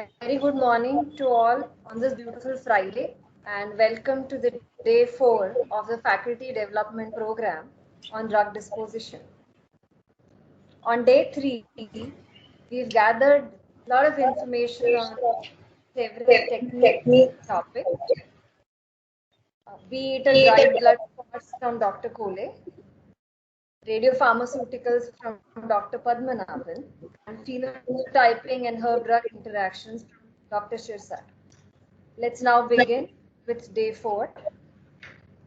Very good morning to all on this beautiful Friday, and welcome to the day 4 of the Faculty Development Program on Drug Disposition. On day 3, we've gathered a lot of information on several technique topics, be it a dried blood course from Dr. Kole, radiopharmaceuticals from Dr. Padmanabhan, and phenotyping and herb drug interactions from Dr. Shirsat. Let's now begin with day 4.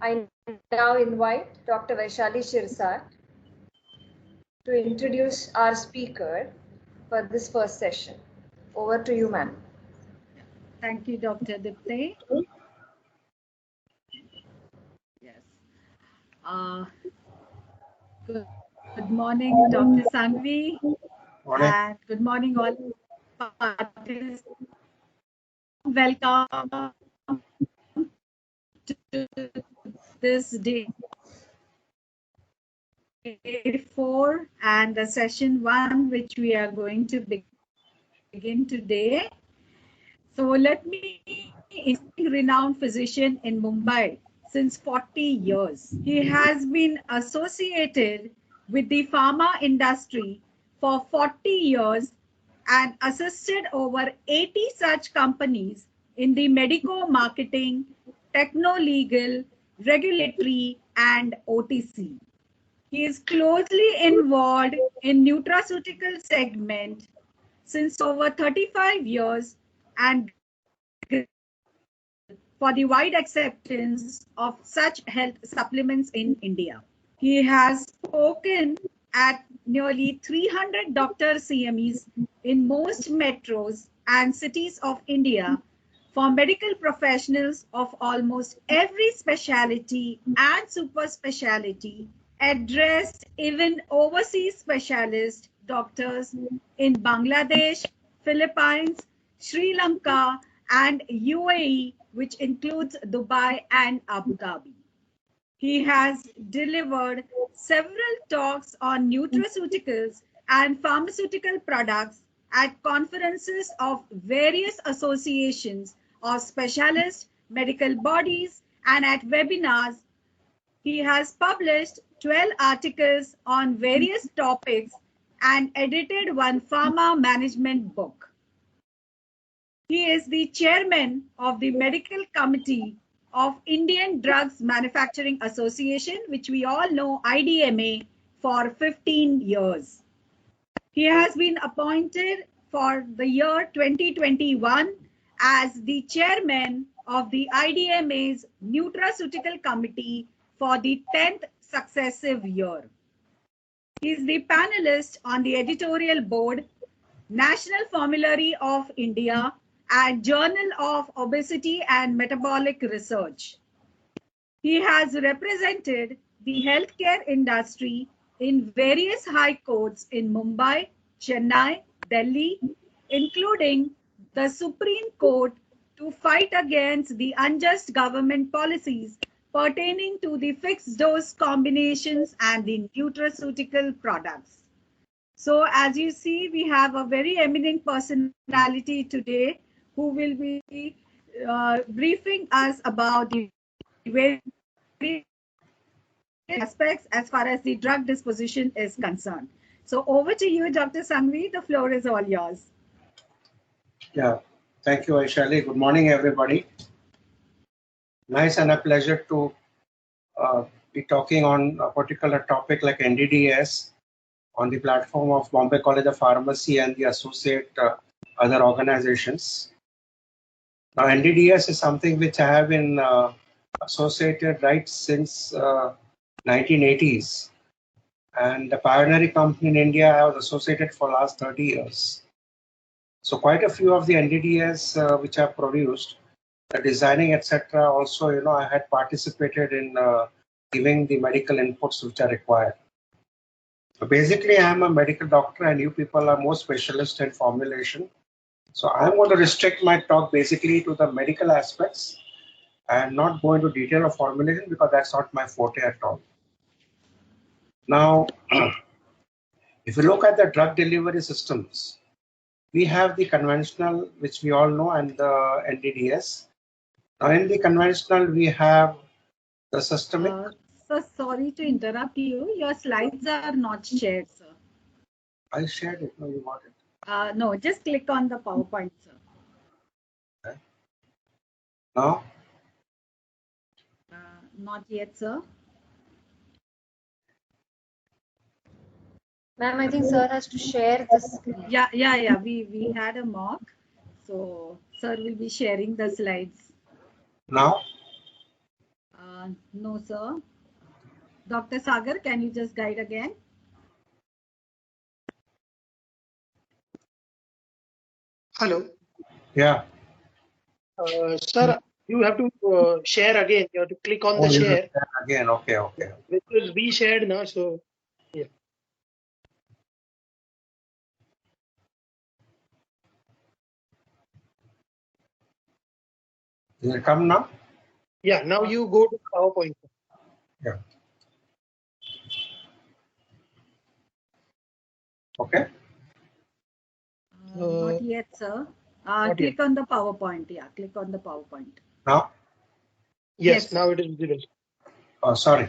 I now invite Dr. Vaishali Shirsat to introduce our speaker for this first session. Over to you, ma'am. Thank you, Dr. Dipte. Yes. Good morning, Dr. Sanghvi. And good morning, all participants. Welcome to this day 4 and the session 1, which we are going to begin today. So let me introduce a renowned physician in Mumbai since 40 years. He has been associated with the pharma industry for 40 years and assisted over 80 such companies in the medico marketing, techno-legal, regulatory, and OTC. He is closely involved in nutraceutical segment since over 35 years and for the wide acceptance of such health supplements in India. He has spoken at nearly 300 doctor CMEs in most metros and cities of India for medical professionals of almost every specialty and super specialty, addressed even overseas specialist doctors in Bangladesh, Philippines, Sri Lanka, and UAE, which includes Dubai and Abu Dhabi. He has delivered several talks on nutraceuticals and pharmaceutical products at conferences of various associations of specialist medical bodies and at webinars. He has published 12 articles on various topics and edited one pharma management book. He is the chairman of the medical committee of Indian Drugs Manufacturing Association, which we all know IDMA, for 15 years. He has been appointed for the year 2021 as the chairman of the IDMA's Nutraceutical Committee for the 10th successive year. He is the panelist on the editorial board, National Formulary of India, and Journal of Obesity and Metabolic Research. He has represented the healthcare industry in various high courts in Mumbai, Chennai, Delhi, including the Supreme Court, to fight against the unjust government policies pertaining to the fixed dose combinations and the nutraceutical products. So as you see, we have a very eminent personality today who will be briefing us about the various aspects as far as the drug disposition is concerned. So over to you, Dr. Sanghvi, the floor is all yours. Yeah, thank you, Vaishali. Good morning, everybody. Nice and a pleasure to be talking on a particular topic like NDDS on the platform of Bombay College of Pharmacy and the associate other organizations. Now, NDDS is something which I have been associated right since 1980s, and the pioneering company in India I was associated for last 30 years. So quite a few of the NDDS which I produced, the designing, etc. Also, I had participated in giving the medical inputs which are required. So basically, I am a medical doctor, and you people are more specialist in formulation. So I'm going to restrict my talk basically to the medical aspects and not go into detail of formulation because that's not my forte at all. Now, if you look at the drug delivery systems, we have the conventional, which we all know, and the NDDS. Now in the conventional, we have the systemic. Sir, sorry to interrupt you. Your slides are not shared, sir. I shared it. No, you got it. No, just click on the PowerPoint, sir. Okay. Now? Not yet, sir. Ma'am, I think sir has to share the screen. Yeah. We had a mock. So sir will be sharing the slides. Now? No, sir. Dr. Sagar, can you just guide again? Hello. Yeah. Sir, you have to share again. You have to click on the share. Again, okay. Which will be shared now. So, yeah. Will it come now? Yeah, now you go to PowerPoint. Yeah. Okay. Not yet, sir. Click on the PowerPoint. Yeah, click on the PowerPoint. Now? Yes, now it is visible. Oh, sorry.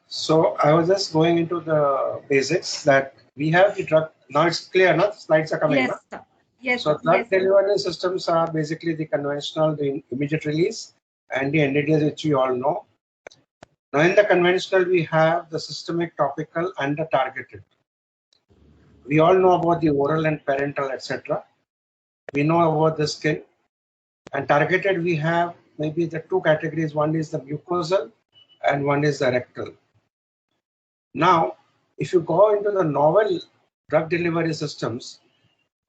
So I was just going into the basics that we have the drug. Now it's clear, no? Slides are coming. Yes, sir. Yes, so sir. drug delivery systems are basically the conventional, the immediate release, and the NDDS, which we all know. Now in the conventional, we have the systemic, topical, and the targeted. We all know about the oral and parenteral, etc. We know about the skin. And targeted, we have maybe the two categories. One is the mucosal and one is the rectal. Now, if you go into the novel drug delivery systems,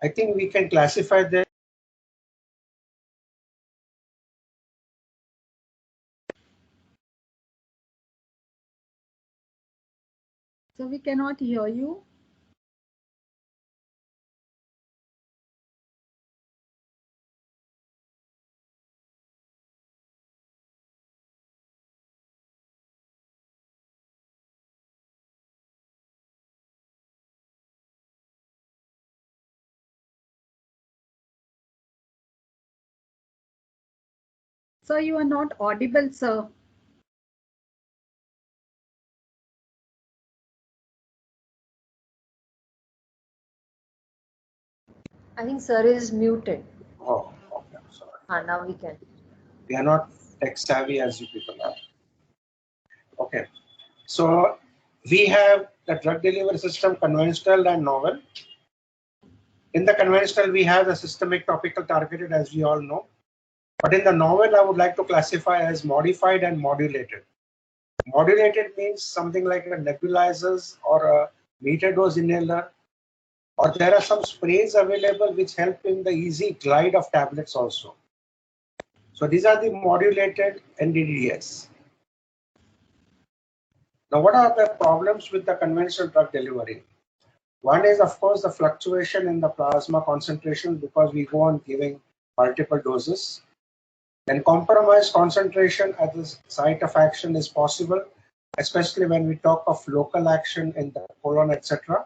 I think we can classify them. So we cannot hear you. Sir, you are not audible, sir. I think sir is muted. Oh, okay, sorry. Now we can. We are not tech savvy as you people are. Okay, so we have the drug delivery system, conventional and novel. In the conventional, we have the systemic, topical, targeted, as we all know. But in the novel, I would like to classify as modified and modulated. Modulated means something like a nebulizers or a meter dose inhaler, or there are some sprays available which help in the easy glide of tablets also. So these are the modulated NDDS. Now, what are the problems with the conventional drug delivery? One is, of course, the fluctuation in the plasma concentration because we go on giving multiple doses. Then compromised concentration at the site of action is possible, especially when we talk of local action in the colon, etc.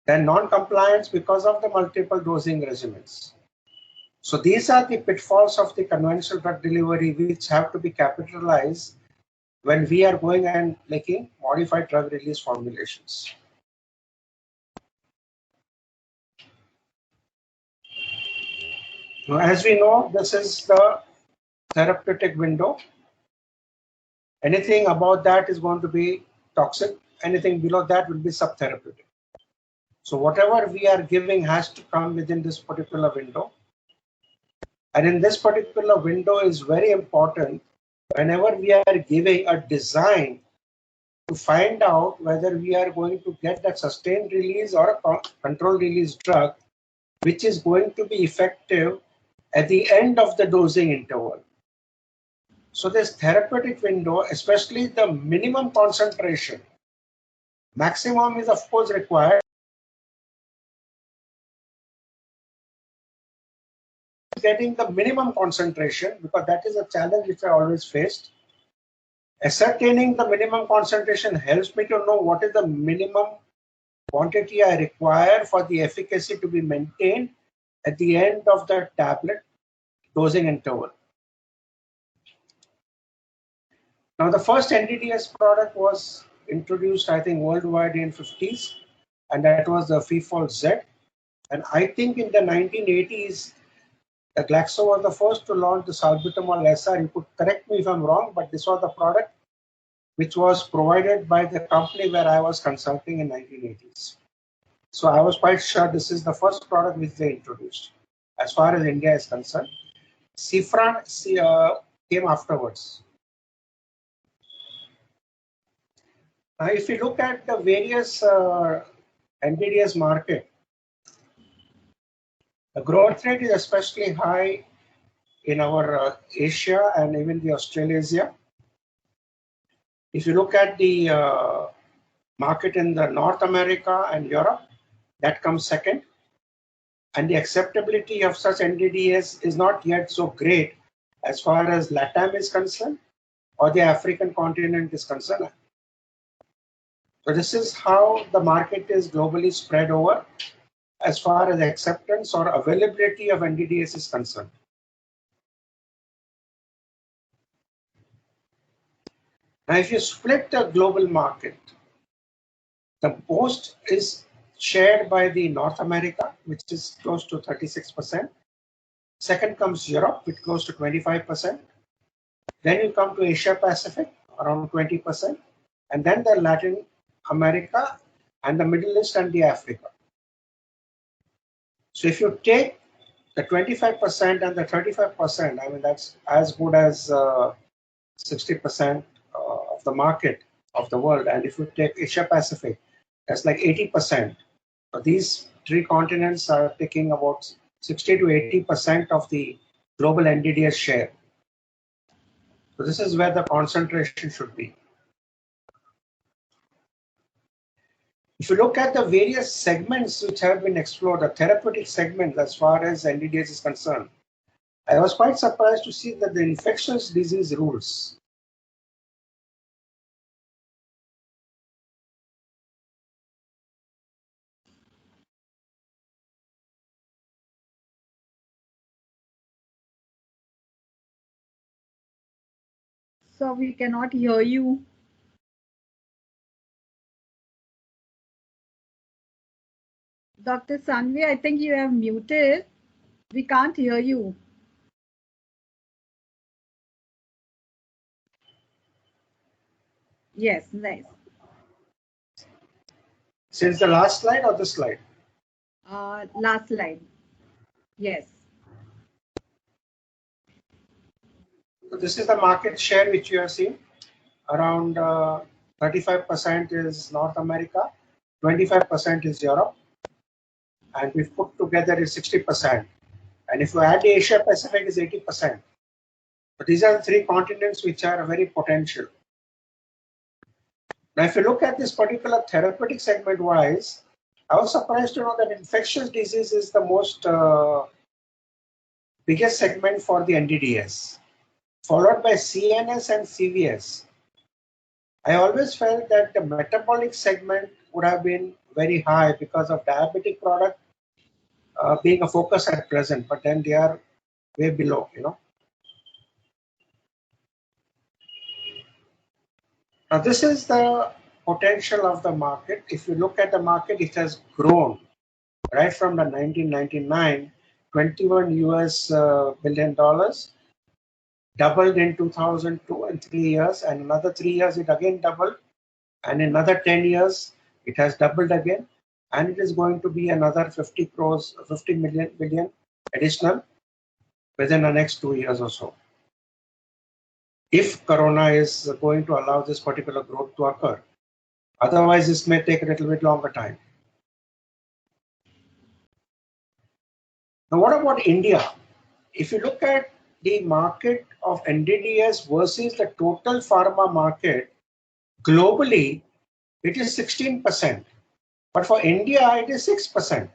Then non-compliance because of the multiple dosing regimens. So these are the pitfalls of the conventional drug delivery which have to be capitalized when we are going and making modified drug release formulations. Now, as we know, this is the therapeutic window. Anything above that is going to be toxic. Anything below that will be subtherapeutic. So whatever we are giving has to come within this particular window. And in this particular window is very important whenever we are giving a design to find out whether we are going to get that sustained release or a controlled release drug, which is going to be effective at the end of the dosing interval. So this therapeutic window, especially the minimum concentration, maximum is of course required. Getting the minimum concentration, because that is a challenge which I always faced. Ascertaining the minimum concentration helps me to know what is the minimum quantity I require for the efficacy to be maintained at the end of the tablet dosing interval. Now, the first NDDS product was introduced, I think, worldwide in 50s, and that was the Fefol Z. And I think in the 1980s, the Glaxo was the first to launch the salbutamol SR. You could correct me if I'm wrong, but this was the product which was provided by the company where I was consulting in 1980s. So I was quite sure this is the first product which they introduced. As far as India is concerned, Cifran came afterwards. Now, if you look at the various NDDS market, the growth rate is especially high in our Asia and even the Australasia. If you look at the market in the North America and Europe, that comes second. And the acceptability of such NDDS is not yet so great as far as LATAM is concerned or the African continent is concerned. So this is how the market is globally spread over as far as acceptance or availability of NDDS is concerned. Now, if you split the global market, the most is shared by the North America, which is close to 36%. Second comes Europe, with close to 25%. Then you come to Asia Pacific, around 20%. And then the Latin America and the Middle East and the Africa. So if you take the 25% and the 35%, I mean, that's as good as 60% of the market of the world. And if you take Asia Pacific, that's like 80%. So these three continents are taking about 60 to 80% of the global NDDS share. So this is where the concentration should be. If you look at the various segments which have been explored, the therapeutic segments as far as NDDS is concerned, I was quite surprised to see that the infectious disease rules. So we cannot hear you. Dr. Sanvi, I think you have muted. We can't hear you. Yes, nice. Since the last slide or this slide? Last slide. Yes. So this is the market share which you are seeing. Around 35% is North America, 25% is Europe, and we've put together is 60%. And if you add the Asia Pacific is 80%. But these are the three continents which are very potential. Now, if you look at this particular therapeutic segment wise, I was surprised to know that infectious disease is the most biggest segment for the NDDS, followed by CNS and CVS. I always felt that the metabolic segment would have been very high because of diabetic product being a focus at present, but then they are way below, you know. Now, this is the potential of the market. If you look at the market, it has grown right from the 1999, 21 US billion dollars, doubled in 2002 in 3 years, and another 3 years it again doubled, and in another 10 years it has doubled again, and it is going to be another 50 billion additional within the next 2 years or so, if Corona is going to allow this particular growth to occur. Otherwise, this may take a little bit longer time. Now, what about India? If you look at the market of NDDS versus the total pharma market, globally, it is 16%. But for India, it is 6%.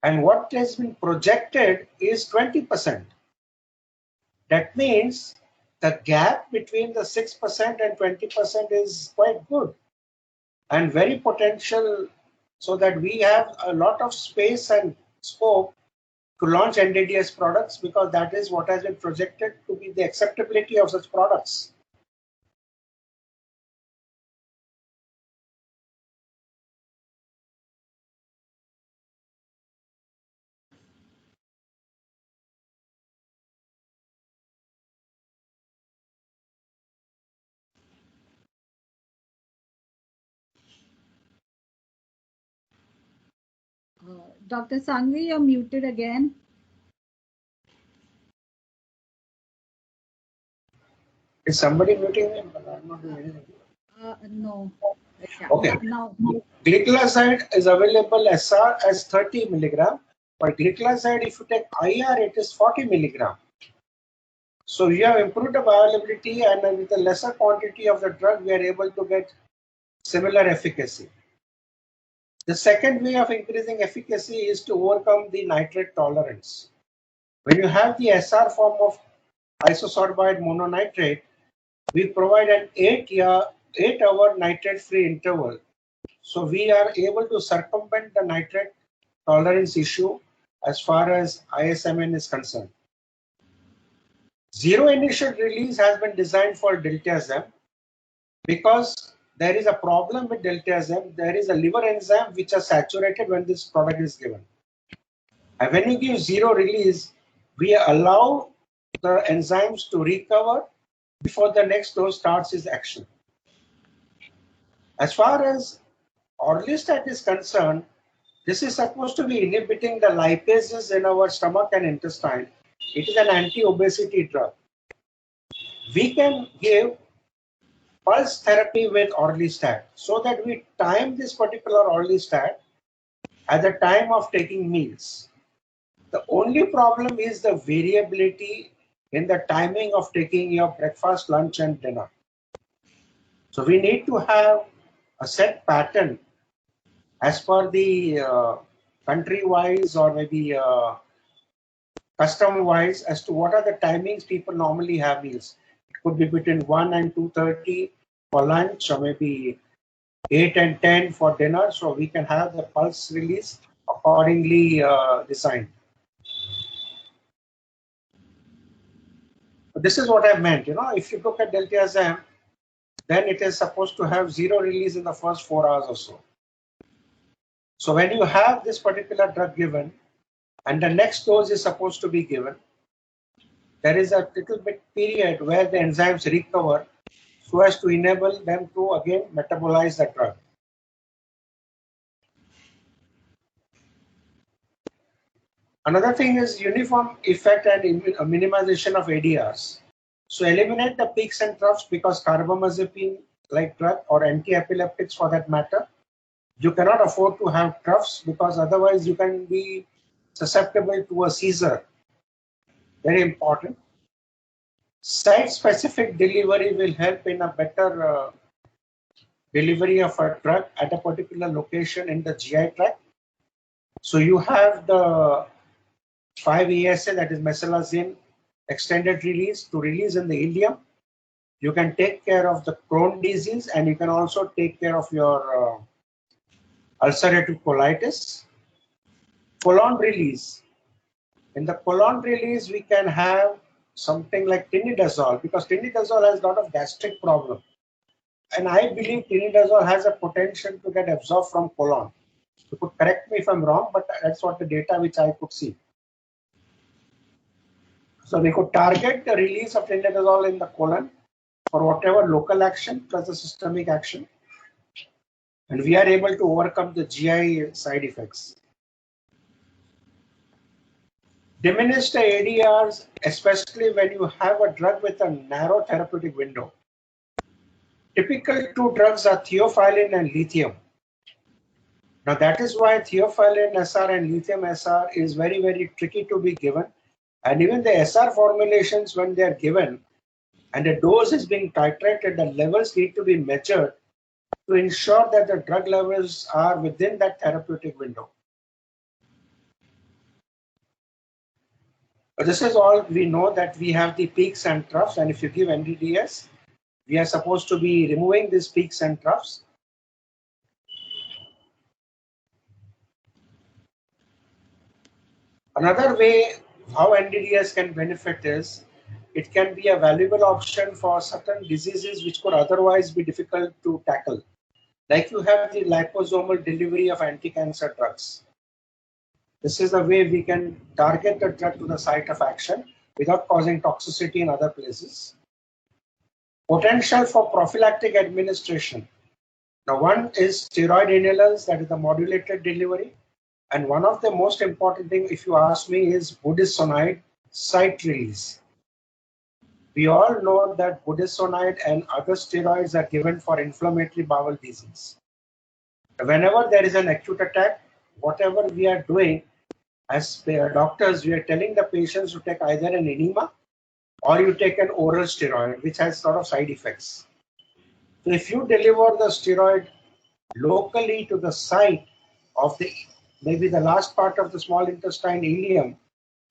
And what has been projected is 20%. That means the gap between the 6% and 20% is quite good. and very potential, so that we have a lot of space and scope to launch NDDS products, because that is what has been projected to be the acceptability of such products. Dr. Sangvi, you're muted again. Is somebody muting me? I'm not doing anything. No. Yeah, Okay. Now. Gliclazide is available SR as 30 milligram, but gliclazide, if you take IR, it is 40 milligram. So we have improved the bioavailability, and with a lesser quantity of the drug, we are able to get similar efficacy. The second way of increasing efficacy is to overcome the nitrate tolerance. When you have the SR form of isosorbide mononitrate, we provide an 8-hour nitrate-free interval. So we are able to circumvent the nitrate tolerance issue as far as ISMN is concerned. Zero initial release has been designed for diltiazem because there is a problem with diltiazem. There is a liver enzyme which are saturated when this product is given. And when you give zero release, we allow the enzymes to recover before the next dose starts its action. As far as orlistat is concerned, this is supposed to be inhibiting the lipases in our stomach and intestine. It is an anti-obesity drug. We can give pulse therapy with orlistat so that we time this particular orlistat at the time of taking meals. The only problem is the variability in the timing of taking your breakfast, lunch, and dinner. So we need to have a set pattern as per the country-wise or maybe custom-wise as to what are the timings people normally have meals. It could be between 1 and 2:30 for lunch, or maybe 8 and 10 for dinner. So we can have the pulse release accordingly designed. But this is what I meant. If you look at diltiazem, then it is supposed to have zero release in the first 4 hours or so. So when you have this particular drug given and the next dose is supposed to be given, there is a little bit period where the enzymes recover so as to enable them to again metabolize the drug. Another thing is uniform effect and minimization of ADRs. So eliminate the peaks and troughs, because carbamazepine like drug or anti-epileptics for that matter, you cannot afford to have troughs because otherwise you can be susceptible to a seizure. Very important. Site-specific delivery will help in a better delivery of a drug at a particular location in the GI tract. So you have the 5-ESA, that is mesalazine, extended release to release in the ileum. You can take care of the Crohn's disease, and you can also take care of your ulcerative colitis. Colon release. In the colon release, we can have something like tinidazole, because tinidazole has a lot of gastric problem. And I believe tinidazole has a potential to get absorbed from colon. You could correct me if I'm wrong, but that's what the data which I could see. So we could target the release of tinidazole in the colon for whatever local action plus the systemic action. And we are able to overcome the GI side effects. Diminish the ADRs, especially when you have a drug with a narrow therapeutic window. Typical two drugs are theophylline and lithium. Now that is why theophylline SR and lithium SR is very, very tricky to be given. And even the SR formulations, when they are given and the dose is being titrated, the levels need to be measured to ensure that the drug levels are within that therapeutic window. But this is all we know, that we have the peaks and troughs, and if you give NDDS, we are supposed to be removing these peaks and troughs. Another way how NDDS can benefit is it can be a valuable option for certain diseases which could otherwise be difficult to tackle. Like you have the liposomal delivery of anti-cancer drugs. This is the way we can target the drug to the site of action without causing toxicity in other places. Potential for prophylactic administration. Now, one is steroid inhalers, that is the modulated delivery. And one of the most important thing, if you ask me, is budesonide site release. We all know that budesonide and other steroids are given for inflammatory bowel disease. Whenever there is an acute attack, whatever we are doing as doctors, we are telling the patients to take either an enema or you take an oral steroid, which has sort of side effects. So if you deliver the steroid locally to the site of the maybe the last part of the small intestine ileum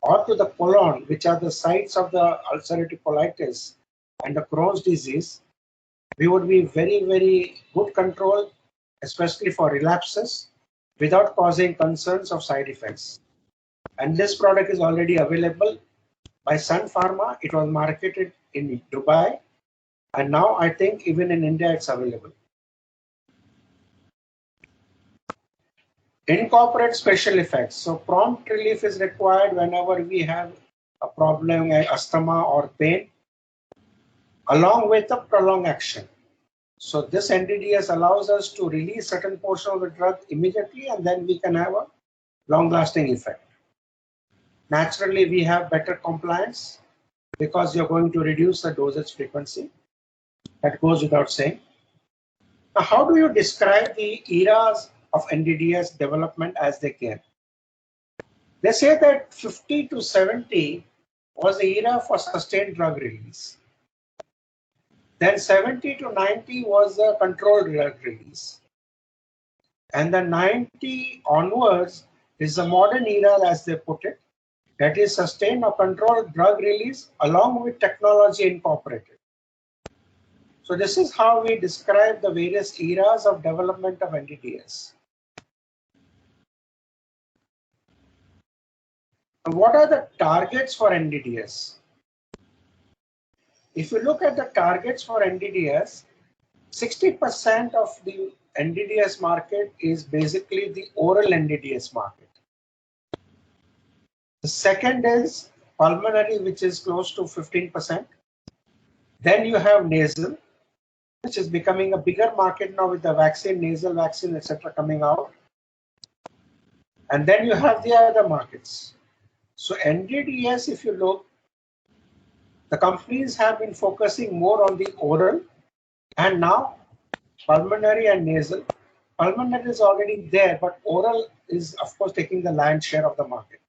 or to the colon, which are the sites of the ulcerative colitis and the Crohn's disease, we would be very, very good control, especially for relapses, without causing concerns of side effects. And this product is already available by Sun Pharma. It was marketed in Dubai, and now I think even in India it's available. Incorporate special effects. So prompt relief is required whenever we have a problem like asthma or pain, along with a prolonged action. So this NDDS allows us to release certain portion of the drug immediately, and then we can have a long-lasting effect. Naturally, we have better compliance because you're going to reduce the dosage frequency. That goes without saying. Now, how do you describe the eras of NDDS development as they came? They say that 50 to 70 was the era for sustained drug release. Then 70 to 90 was the controlled drug release. And then 90 onwards is the modern era, as they put it, that is sustained or controlled drug release along with technology incorporated. So this is how we describe the various eras of development of NDDS. And what are the targets for NDDS? If you look at the targets for NDDS, 60% of the NDDS market is basically the oral NDDS market. The second is pulmonary, which is close to 15%. Then you have nasal, which is becoming a bigger market now with the vaccine, nasal vaccine, etc. coming out. And then you have the other markets. So NDDS, if you look, the companies have been focusing more on the oral and now pulmonary and nasal. Pulmonary is already there, but oral is, of course, taking the lion's share of the market.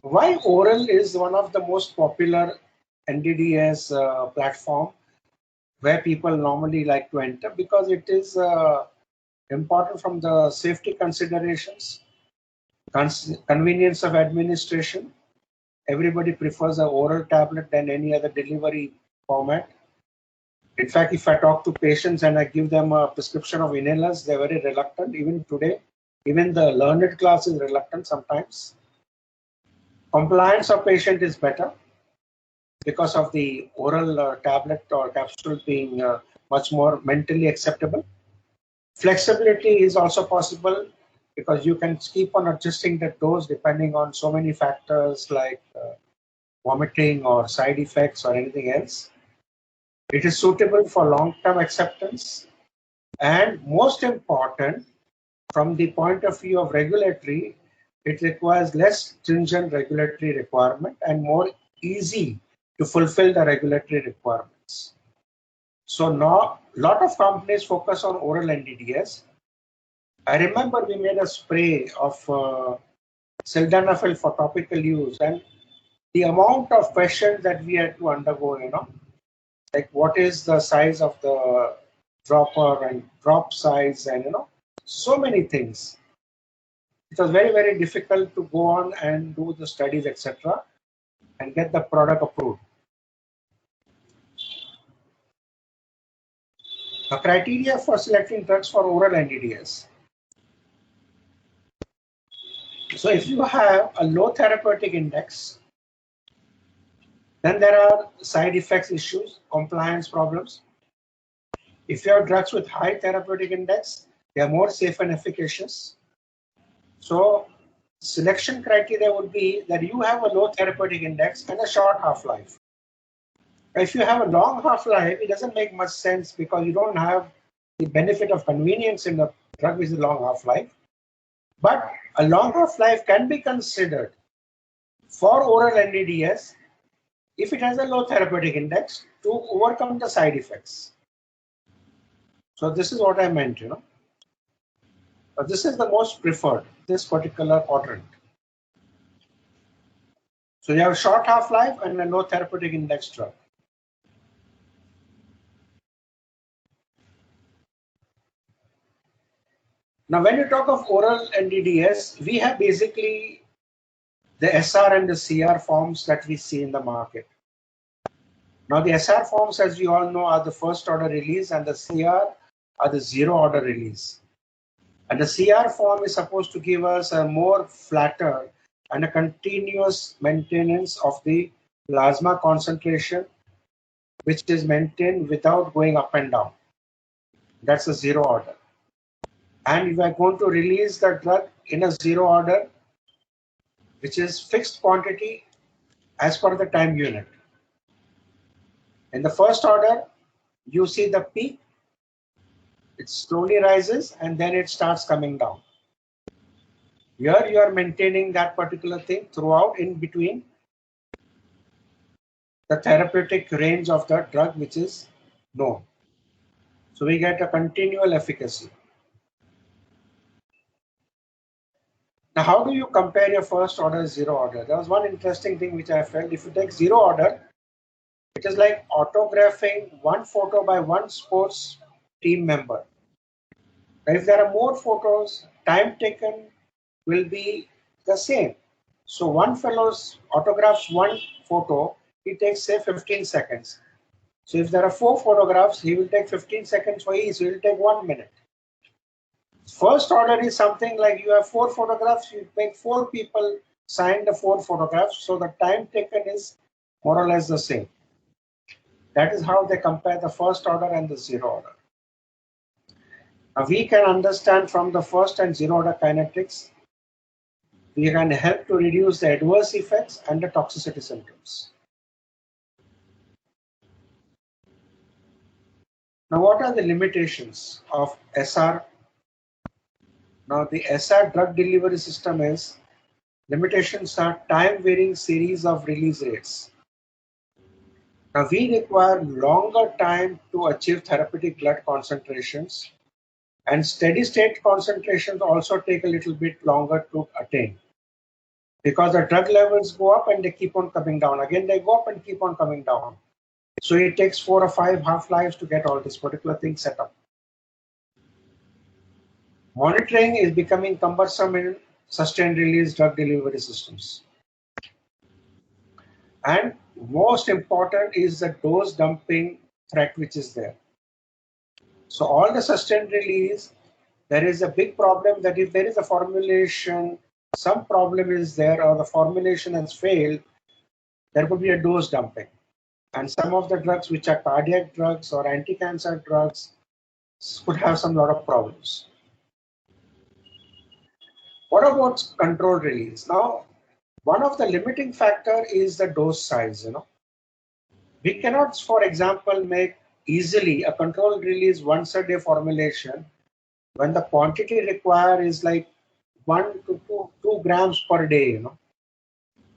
Why oral is one of the most popular NDDS platform where people normally like to enter? Because it is important from the safety considerations, convenience of administration. Everybody prefers an oral tablet than any other delivery format. In fact, if I talk to patients and I give them a prescription of inhalers, they're very reluctant. Even today, even the learned class is reluctant sometimes. Compliance of patient is better because of the oral tablet or capsule being much more mentally acceptable. Flexibility is also possible because you can keep on adjusting the dose depending on so many factors like vomiting or side effects or anything else. It is suitable for long-term acceptance, and most important, from the point of view of regulatory, it requires less stringent regulatory requirement and more easy to fulfill the regulatory requirements. So now a lot of companies focus on oral NDDS. I remember we made a spray of sildenafil for topical use, and the amount of questions that we had to undergo, like what is the size of the dropper and drop size, and so many things. It was very, very difficult to go on and do the studies, etc., and get the product approved. The criteria for selecting drugs for oral NDDS. So if you have a low therapeutic index, then there are side effects issues, compliance problems. If you have drugs with high therapeutic index, they are more safe and efficacious. So selection criteria would be that you have a low therapeutic index and a short half-life. If you have a long half-life, it doesn't make much sense because you don't have the benefit of convenience in the drug with a long half-life. But a long half-life can be considered for oral NDDS if it has a low therapeutic index to overcome the side effects. So this is what I meant, But this is the most preferred, this particular quadrant. So you have short half-life and a low therapeutic index drug. Now, when you talk of oral NDDS, we have basically the SR and the CR forms that we see in the market. Now, the SR forms, as we all know, are the first order release, and the CR are the zero order release. And the CR form is supposed to give us a more flatter and a continuous maintenance of the plasma concentration, which is maintained without going up and down. That's a zero order. And we are going to release the drug in a zero order, which is fixed quantity as per the time unit. In the first order, you see the peak, it slowly rises and then it starts coming down. Here you are maintaining that particular thing throughout in between the therapeutic range of the drug which is known. So we get a continual efficacy. Now, how do you compare your first order, zero order? There was one interesting thing which I felt. If you take zero order, it is like autographing one photo by one sports team member. If there are more photos, time taken will be the same. So one fellow autographs one photo, he takes say 15 seconds. So if there are 4 photographs, he will take 15 seconds for each, so he will take 1 minute. First order is something like you have 4 photographs, you make 4 people sign the 4 photographs, so the time taken is more or less the same. That is how they compare the first order and the zero order. Now we can understand from the first and zero order kinetics, we can help to reduce the adverse effects and the toxicity symptoms. Now what are the limitations of SR? Now the SR drug delivery system is, limitations are time varying series of release rates. Now we require longer time to achieve therapeutic blood concentrations, and steady state concentrations also take a little bit longer to attain because the drug levels go up and they keep on coming down. Again, they go up and keep on coming down. So it takes 4 or 5 half-lives to get all this particular thing set up. Monitoring is becoming cumbersome in sustained release drug delivery systems. And most important is the dose dumping threat which is there. So all the sustained release, there is a big problem that if there is a formulation, some problem is there or the formulation has failed, there could be a dose dumping. And some of the drugs which are cardiac drugs or anti-cancer drugs could have some lot of problems. What about controlled release? Now, one of the limiting factor is the dose size, We cannot, for example, make easily a controlled release once a day formulation when the quantity required is like 1 to 2 grams per day,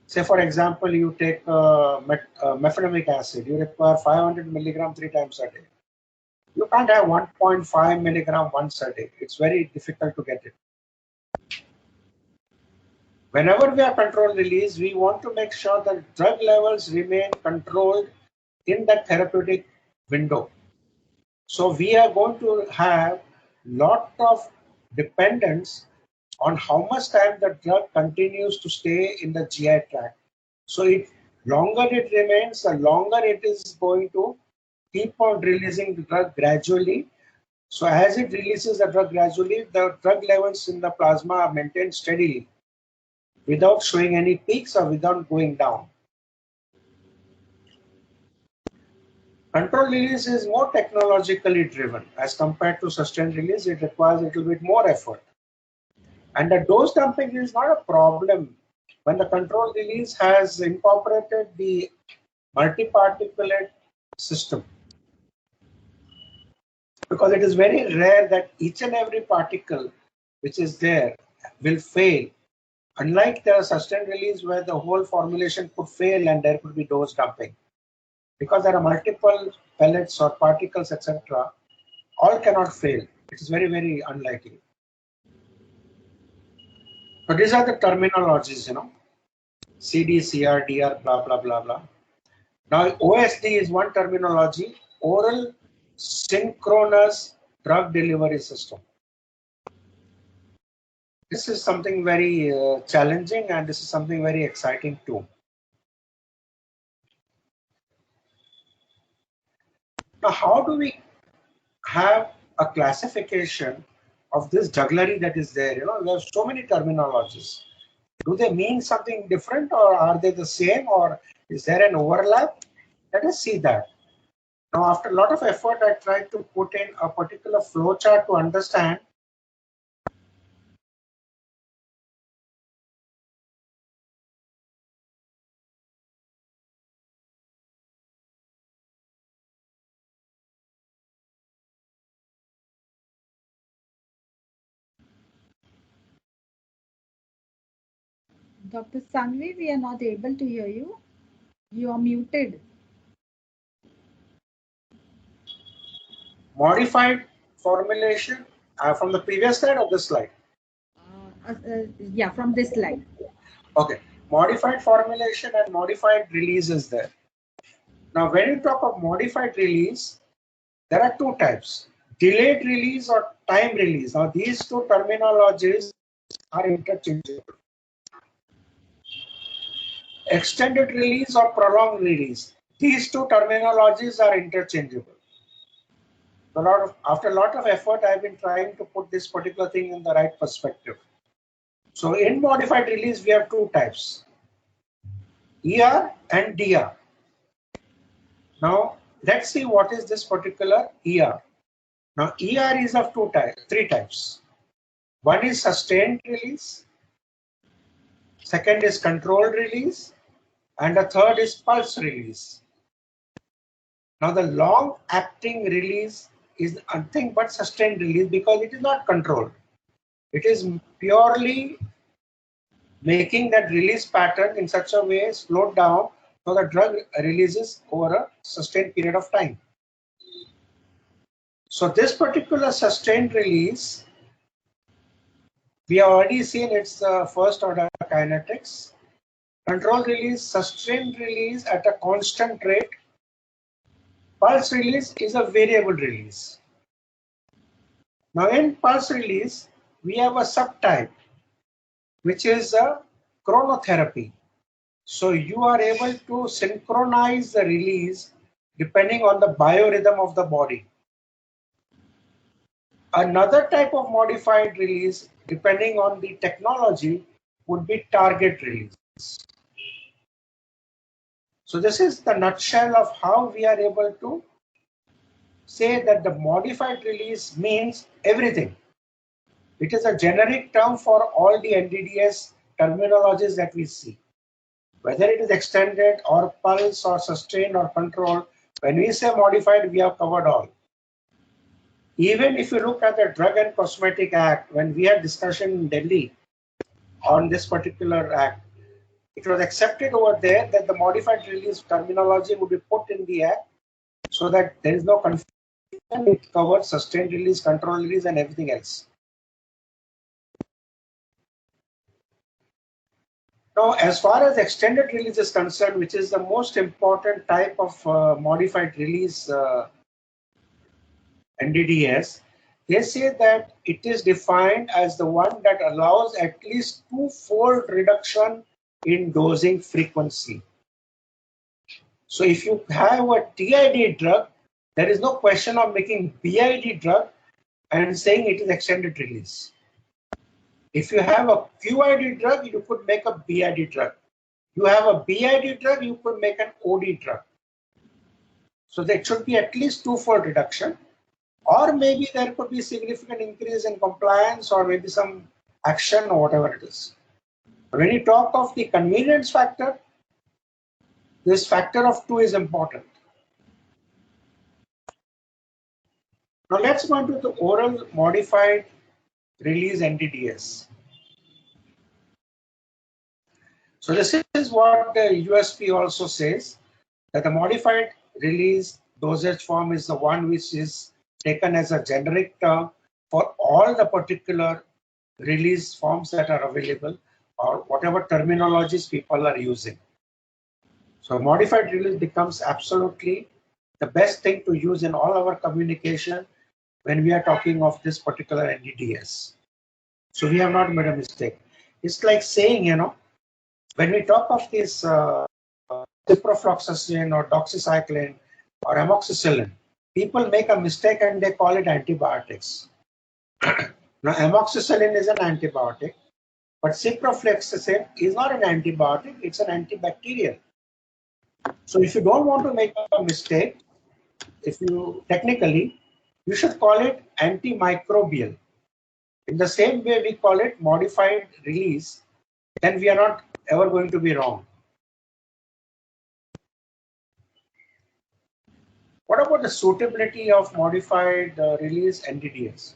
Say, for example, you take mefenamic acid, you require 500 milligram 3 times a day. You can't have 1.5 milligram once a day. It's very difficult to get it. Whenever we are controlled release, we want to make sure that drug levels remain controlled in that therapeutic window. So we are going to have lot of dependence on how much time the drug continues to stay in the GI tract. So longer it remains, the longer it is going to keep on releasing the drug gradually. So as it releases the drug gradually, the drug levels in the plasma are maintained steadily. without showing any peaks or without going down. Control release is more technologically driven as compared to sustained release. It requires a little bit more effort. And the dose dumping is not a problem when the control release has incorporated the multi-particulate system. Because it is very rare that each and every particle which is there will fail. Unlike the sustained release where the whole formulation could fail and there could be dose dumping. Because there are multiple pellets or particles, etc., all cannot fail. It is very, very unlikely. So these are the terminologies, CD, CR, DR, blah, blah, blah, blah. Now, OSD is one terminology, oral synchronous drug delivery system. This is something very challenging, and this is something very exciting too. Now, how do we have a classification of this jugglery that is there? There are so many terminologies. Do they mean something different, or are they the same, or is there an overlap? Let us see that. Now, after a lot of effort, I tried to put in a particular flowchart to understand Dr. Sanvi, we are not able to hear you. You are muted. modified formulation from the previous slide or this slide? Yeah, from this slide. Okay, modified formulation and modified release is there. Now, when you talk of modified release, there are two types, delayed release or time release. Now, these two terminologies are interchangeable. Extended release or prolonged release. These two terminologies are interchangeable. After a lot of effort, I've been trying to put this particular thing in the right perspective. So in modified release, we have two types, ER and DR. Now, let's see what is this particular ER. Now, ER is of three types. One is sustained release, second is controlled release, and the third is pulse release. Now, the long-acting release is nothing but sustained release because it is not controlled. It is purely making that release pattern in such a way slowed down so the drug releases over a sustained period of time. So this particular sustained release, we have already seen its first order kinetics. Controlled release, sustained release at a constant rate. Pulse release is a variable release. Now in pulse release, we have a subtype, which is a chronotherapy. So you are able to synchronize the release depending on the biorhythm of the body. Another type of modified release, depending on the technology, would be target release. So this is the nutshell of how we are able to say that the modified release means everything. It is a generic term for all the NDDS terminologies that we see. Whether it is extended or pulse or sustained or controlled, when we say modified, we have covered all. Even if you look at the Drug and Cosmetic Act, when we had discussion in Delhi on this particular act, it was accepted over there that the modified release terminology would be put in the act so that there is no confusion. It covers sustained release, control release, and everything else. Now, as far as extended release is concerned, which is the most important type of modified release NDDS, they say that it is defined as the one that allows at least two-fold reduction in dosing frequency. So if you have a TID drug, there is no question of making BID drug and saying it is extended release. If you have a QID drug, you could make a BID drug. You have a BID drug, you could make an OD drug. So there should be at least twofold reduction, or maybe there could be significant increase in compliance, or maybe some action or whatever it is. When you talk of the convenience factor, this factor of 2 is important. Now let's go into the oral modified release NDDS. So this is what the USP also says, that the modified release dosage form is the one which is taken as a generic term for all the particular release forms that are available, or whatever terminologies people are using. So modified release becomes absolutely the best thing to use in all our communication when we are talking of this particular NDDS. So we have not made a mistake. It's like saying, you know, when we talk of this ciprofloxacin or doxycycline or amoxicillin, people make a mistake and they call it antibiotics. Now, amoxicillin is an antibiotic, but ciprofloxacin is not an antibiotic, it's an antibacterial. So if you don't want to make a mistake, if you technically, you should call it antimicrobial. In the same way we call it modified release, then we are not ever going to be wrong. What about the suitability of modified release NDDS?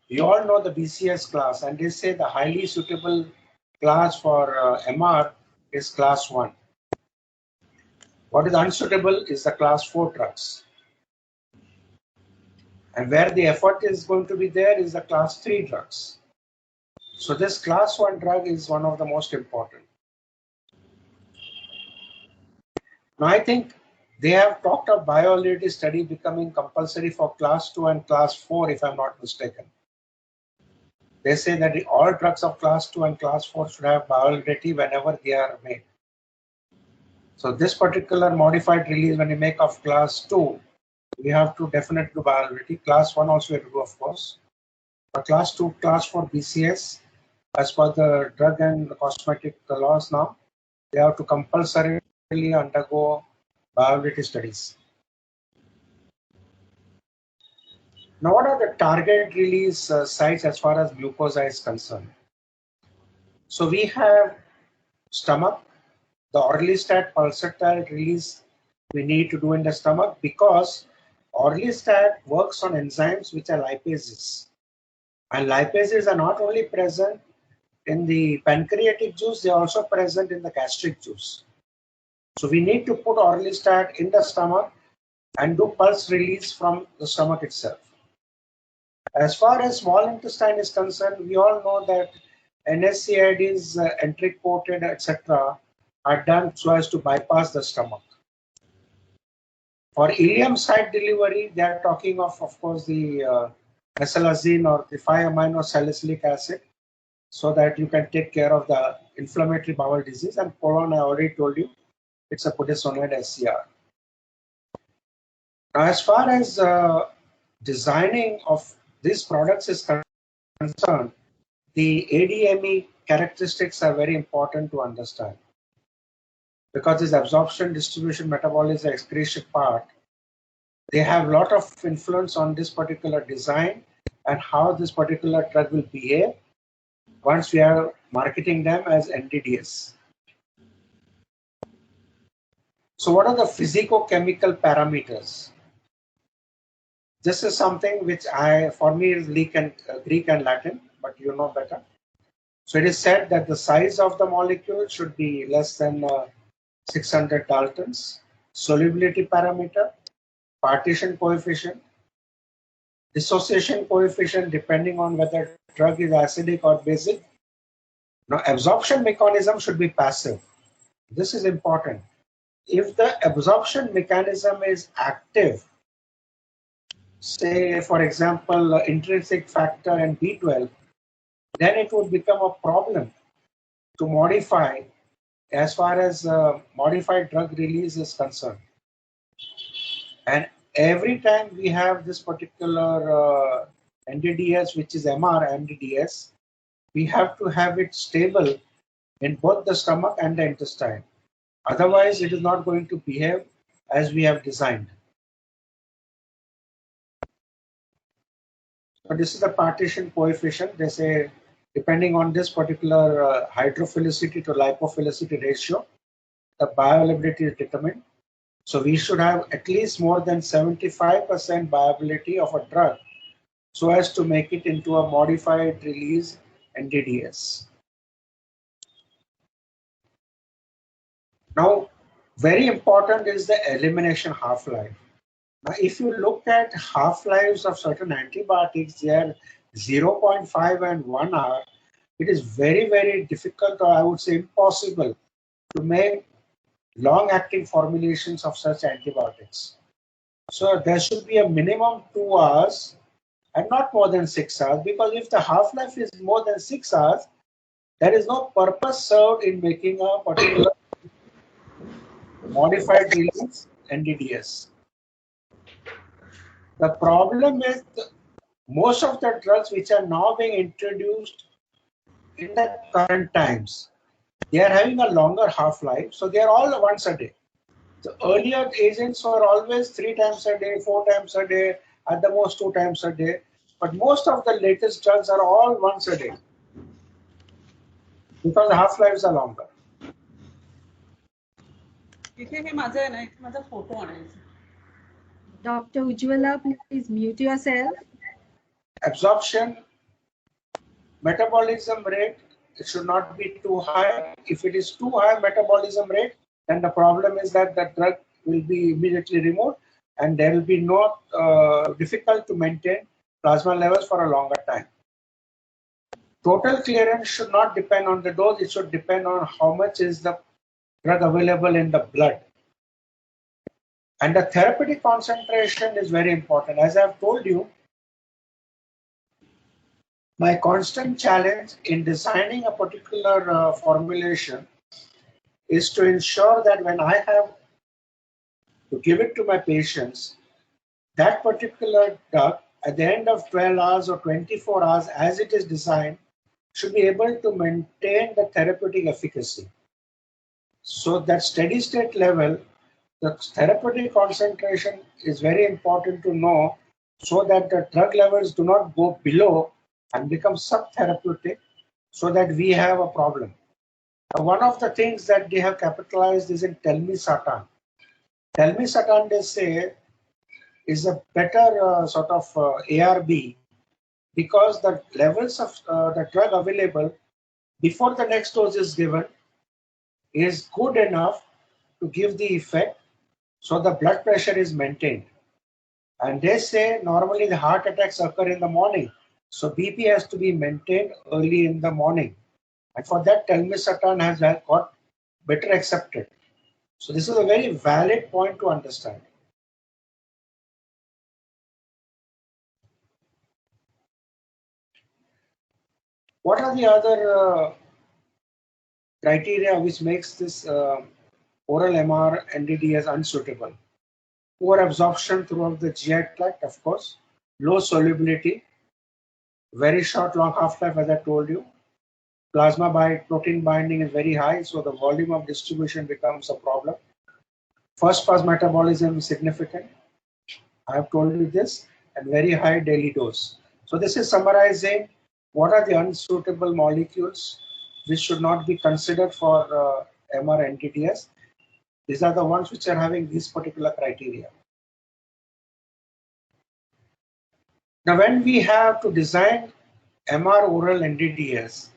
You all know the BCS class, and they say the highly suitable class for MR is class 1. What is unsuitable is the class 4 drugs. And where the effort is going to be there is the class 3 drugs. So this class 1 drug is one of the most important. Now I think they have talked of bioavailability study becoming compulsory for class 2 and class 4, if I'm not mistaken. They say that all drugs of class 2 and class 4 should have bioavailability whenever they are made. So this particular modified release, when you make of class 2, we have to definitely do bioavailability. Class 1 also we have to do, of course. But class 2, class 4 BCS, as per the drug and cosmetic laws now, they have to compulsorily undergo bioavailability studies. Now, what are the target release sites as far as glucosa is concerned? So we have stomach, the orlistat pulsatile release we need to do in the stomach, because orlistat works on enzymes which are lipases. And lipases are not only present in the pancreatic juice, they are also present in the gastric juice. So we need to put orlistat in the stomach and do pulse release from the stomach itself. As far as small intestine is concerned, we all know that NSAIDs, enteric coated, etc., are done so as to bypass the stomach. For ileum site delivery, they are talking of course, the mesalazine or the 5-amino salicylic acid, so that you can take care of the inflammatory bowel disease. And colon, I already told you, it's a budesonide SCR. Now, as far as designing of these products is concerned, the ADME characteristics are very important to understand, because this absorption, distribution, metabolism, excretion part, they have a lot of influence on this particular design and how this particular drug will behave once we are marketing them as NDDS. So what are the physicochemical parameters? This is something which for me is Greek and Latin, but you know better. So it is said that the size of the molecule should be less than 600 Daltons. Solubility parameter, partition coefficient, dissociation coefficient depending on whether drug is acidic or basic. Now absorption mechanism should be passive. This is important. If the absorption mechanism is active, say for example intrinsic factor and B12, then it would become a problem to modify as far as modified drug release is concerned. And every time we have this particular NDDS, which is MR NDDS, we have to have it stable in both the stomach and the intestine. Otherwise, it is not going to behave as we have designed. So this is the partition coefficient. They say depending on this particular hydrophilicity to lipophilicity ratio, the bioavailability is determined. So we should have at least more than 75% viability of a drug so as to make it into a modified release NDDS. Now, very important is the elimination half-life. Now, if you look at half-lives of certain antibiotics, they are 0.5 and 1 hour. It is very, very difficult, or I would say impossible, to make long-acting formulations of such antibiotics. So there should be a minimum 2 hours and not more than 6 hours, because if the half-life is more than 6 hours, there is no purpose served in making a particular modified release NDDS. The problem is most of the drugs which are now being introduced in the current times, they are having a longer half-life, so they are all once a day. The earlier agents were always 3 times a day, 4 times a day, at the most 2 times a day. But most of the latest drugs are all once a day because the half-lives are longer. Dr. Ujjwala, please mute yourself. Absorption, metabolism rate, it should not be too high. If it is too high metabolism rate, then the problem is that the drug will be immediately removed and there will be no difficult to maintain plasma levels for a longer time. Total clearance should not depend on the dose, it should depend on how much is the drug available in the blood. And the therapeutic concentration is very important. As I've told you, my constant challenge in designing a particular formulation is to ensure that when I have to give it to my patients, that particular drug at the end of 12 hours or 24 hours as it is designed should be able to maintain the therapeutic efficacy. So that steady state level, the therapeutic concentration is very important to know so that the drug levels do not go below and become subtherapeutic so that we have a problem. Now, one of the things that they have capitalized is in telmisartan. Telmisartan, they say, is a better sort of ARB because the levels of the drug available before the next dose is given is good enough to give the effect so the blood pressure is maintained. And they say normally the heart attacks occur in the morning. So BP has to be maintained early in the morning. And for that, telmisartan has got better accepted. So this is a very valid point to understand. What are the other criteria which makes this oral MR NDDS unsuitable? Poor absorption throughout the GI tract, of course. Low solubility. Very short, long half-life, as I told you. Plasma protein binding is very high, so the volume of distribution becomes a problem. First pass metabolism is significant. I have told you this, and very high daily dose. So this is summarizing what are the unsuitable molecules which should not be considered for MR NDDS. These are the ones which are having these particular criteria. Now, when we have to design MR oral NDDS,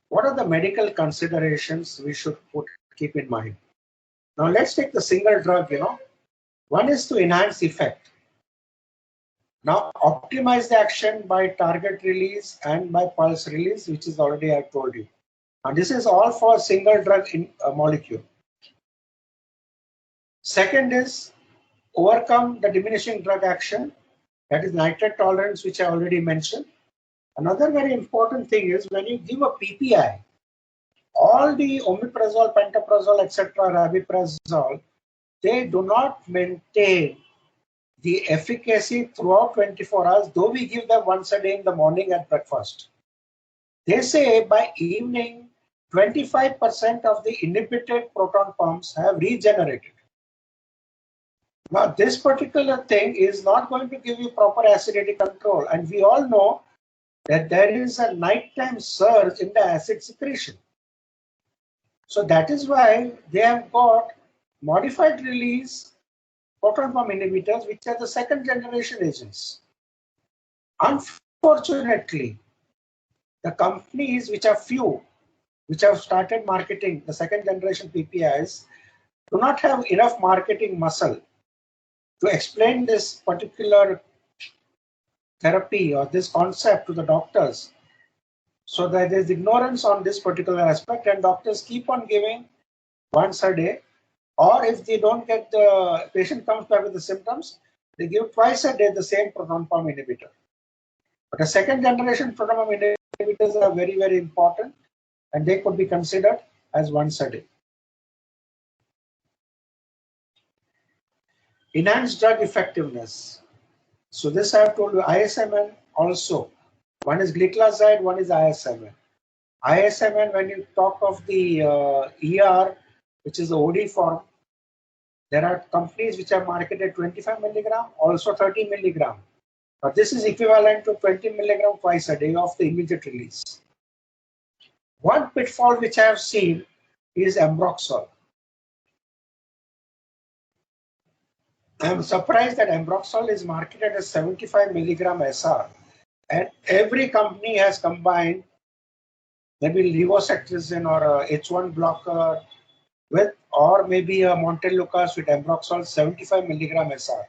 what are the medical considerations we should keep in mind? Now, let's take the single drug, One is to enhance effect. Now, optimize the action by target release and by pulse release, which is already I told you. Now, this is all for single drug in a molecule. Second is overcome the diminishing drug action, that is nitrate tolerance, which I already mentioned. Another very important thing is when you give a PPI, all the omeprazole, pantoprazole, etc., rabiprazole, they do not maintain the efficacy throughout 24 hours, though we give them once a day in the morning at breakfast. They say by evening, 25% of the inhibited proton pumps have regenerated. Now, this particular thing is not going to give you proper acidity control. And we all know that there is a nighttime surge in the acid secretion. So that is why they have got modified release proton pump inhibitors, which are the second generation agents. Unfortunately, the companies which are few, which have started marketing the second generation PPIs, do not have enough marketing muscle to explain this particular therapy or this concept to the doctors. So that there is ignorance on this particular aspect, and doctors keep on giving once a day, or if they don't get the patient comes back with the symptoms, they give twice a day the same proton pump inhibitor. But the second generation proton pump inhibitors are very, very important, and they could be considered as once a day. Enhanced drug effectiveness. So this I have told you, ISMN also. One is gliclazide, one is ISMN. ISMN, when you talk of the ER, which is the OD form, there are companies which are marketed 25 milligram, also 30 milligram. But this is equivalent to 20 milligram twice a day of the immediate release. One pitfall which I have seen is Ambroxol. I am surprised that Ambroxol is marketed as 75 milligram SR, and every company has combined maybe levocetirizine or a H1 blocker with, or maybe a Montelukast with Ambroxol 75 milligram SR.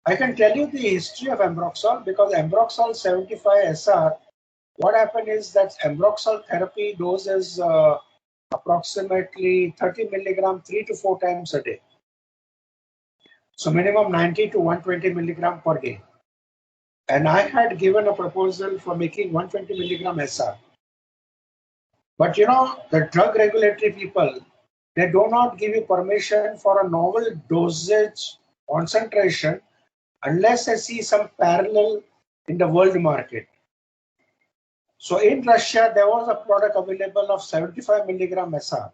I can tell you the history of Ambroxol, because Ambroxol 75 SR, what happened is that Ambroxol therapy dose is approximately 30 milligram 3 to 4 times a day. So minimum 90 to 120 milligram per day. And I had given a proposal for making 120 milligram SR. But you know, the drug regulatory people, they do not give you permission for a novel dosage concentration unless I see some parallel in the world market. So in Russia, there was a product available of 75 milligram SR.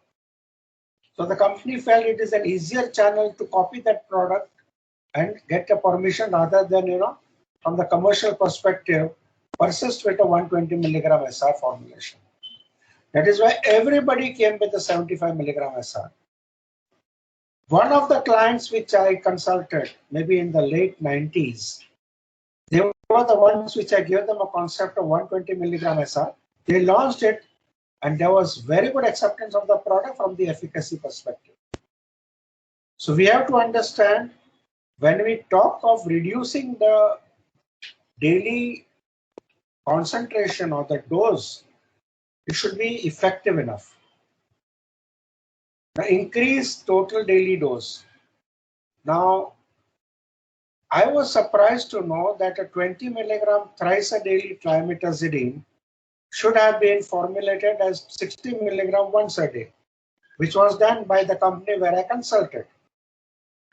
So the company felt it is an easier channel to copy that product and get a permission rather than, you know, from the commercial perspective, persist with a 120 milligram SR formulation. That is why everybody came with the 75 milligram SR. One of the clients which I consulted, maybe in the late 90s, they were the ones which I gave them a concept of 120 milligram SR. They launched it, and there was very good acceptance of the product from the efficacy perspective. So we have to understand, when we talk of reducing the daily concentration or the dose, it should be effective enough. The increased total daily dose. Now, I was surprised to know that a 20 milligram thrice a daily trimetazidine should have been formulated as 60 milligram once a day, which was done by the company where I consulted.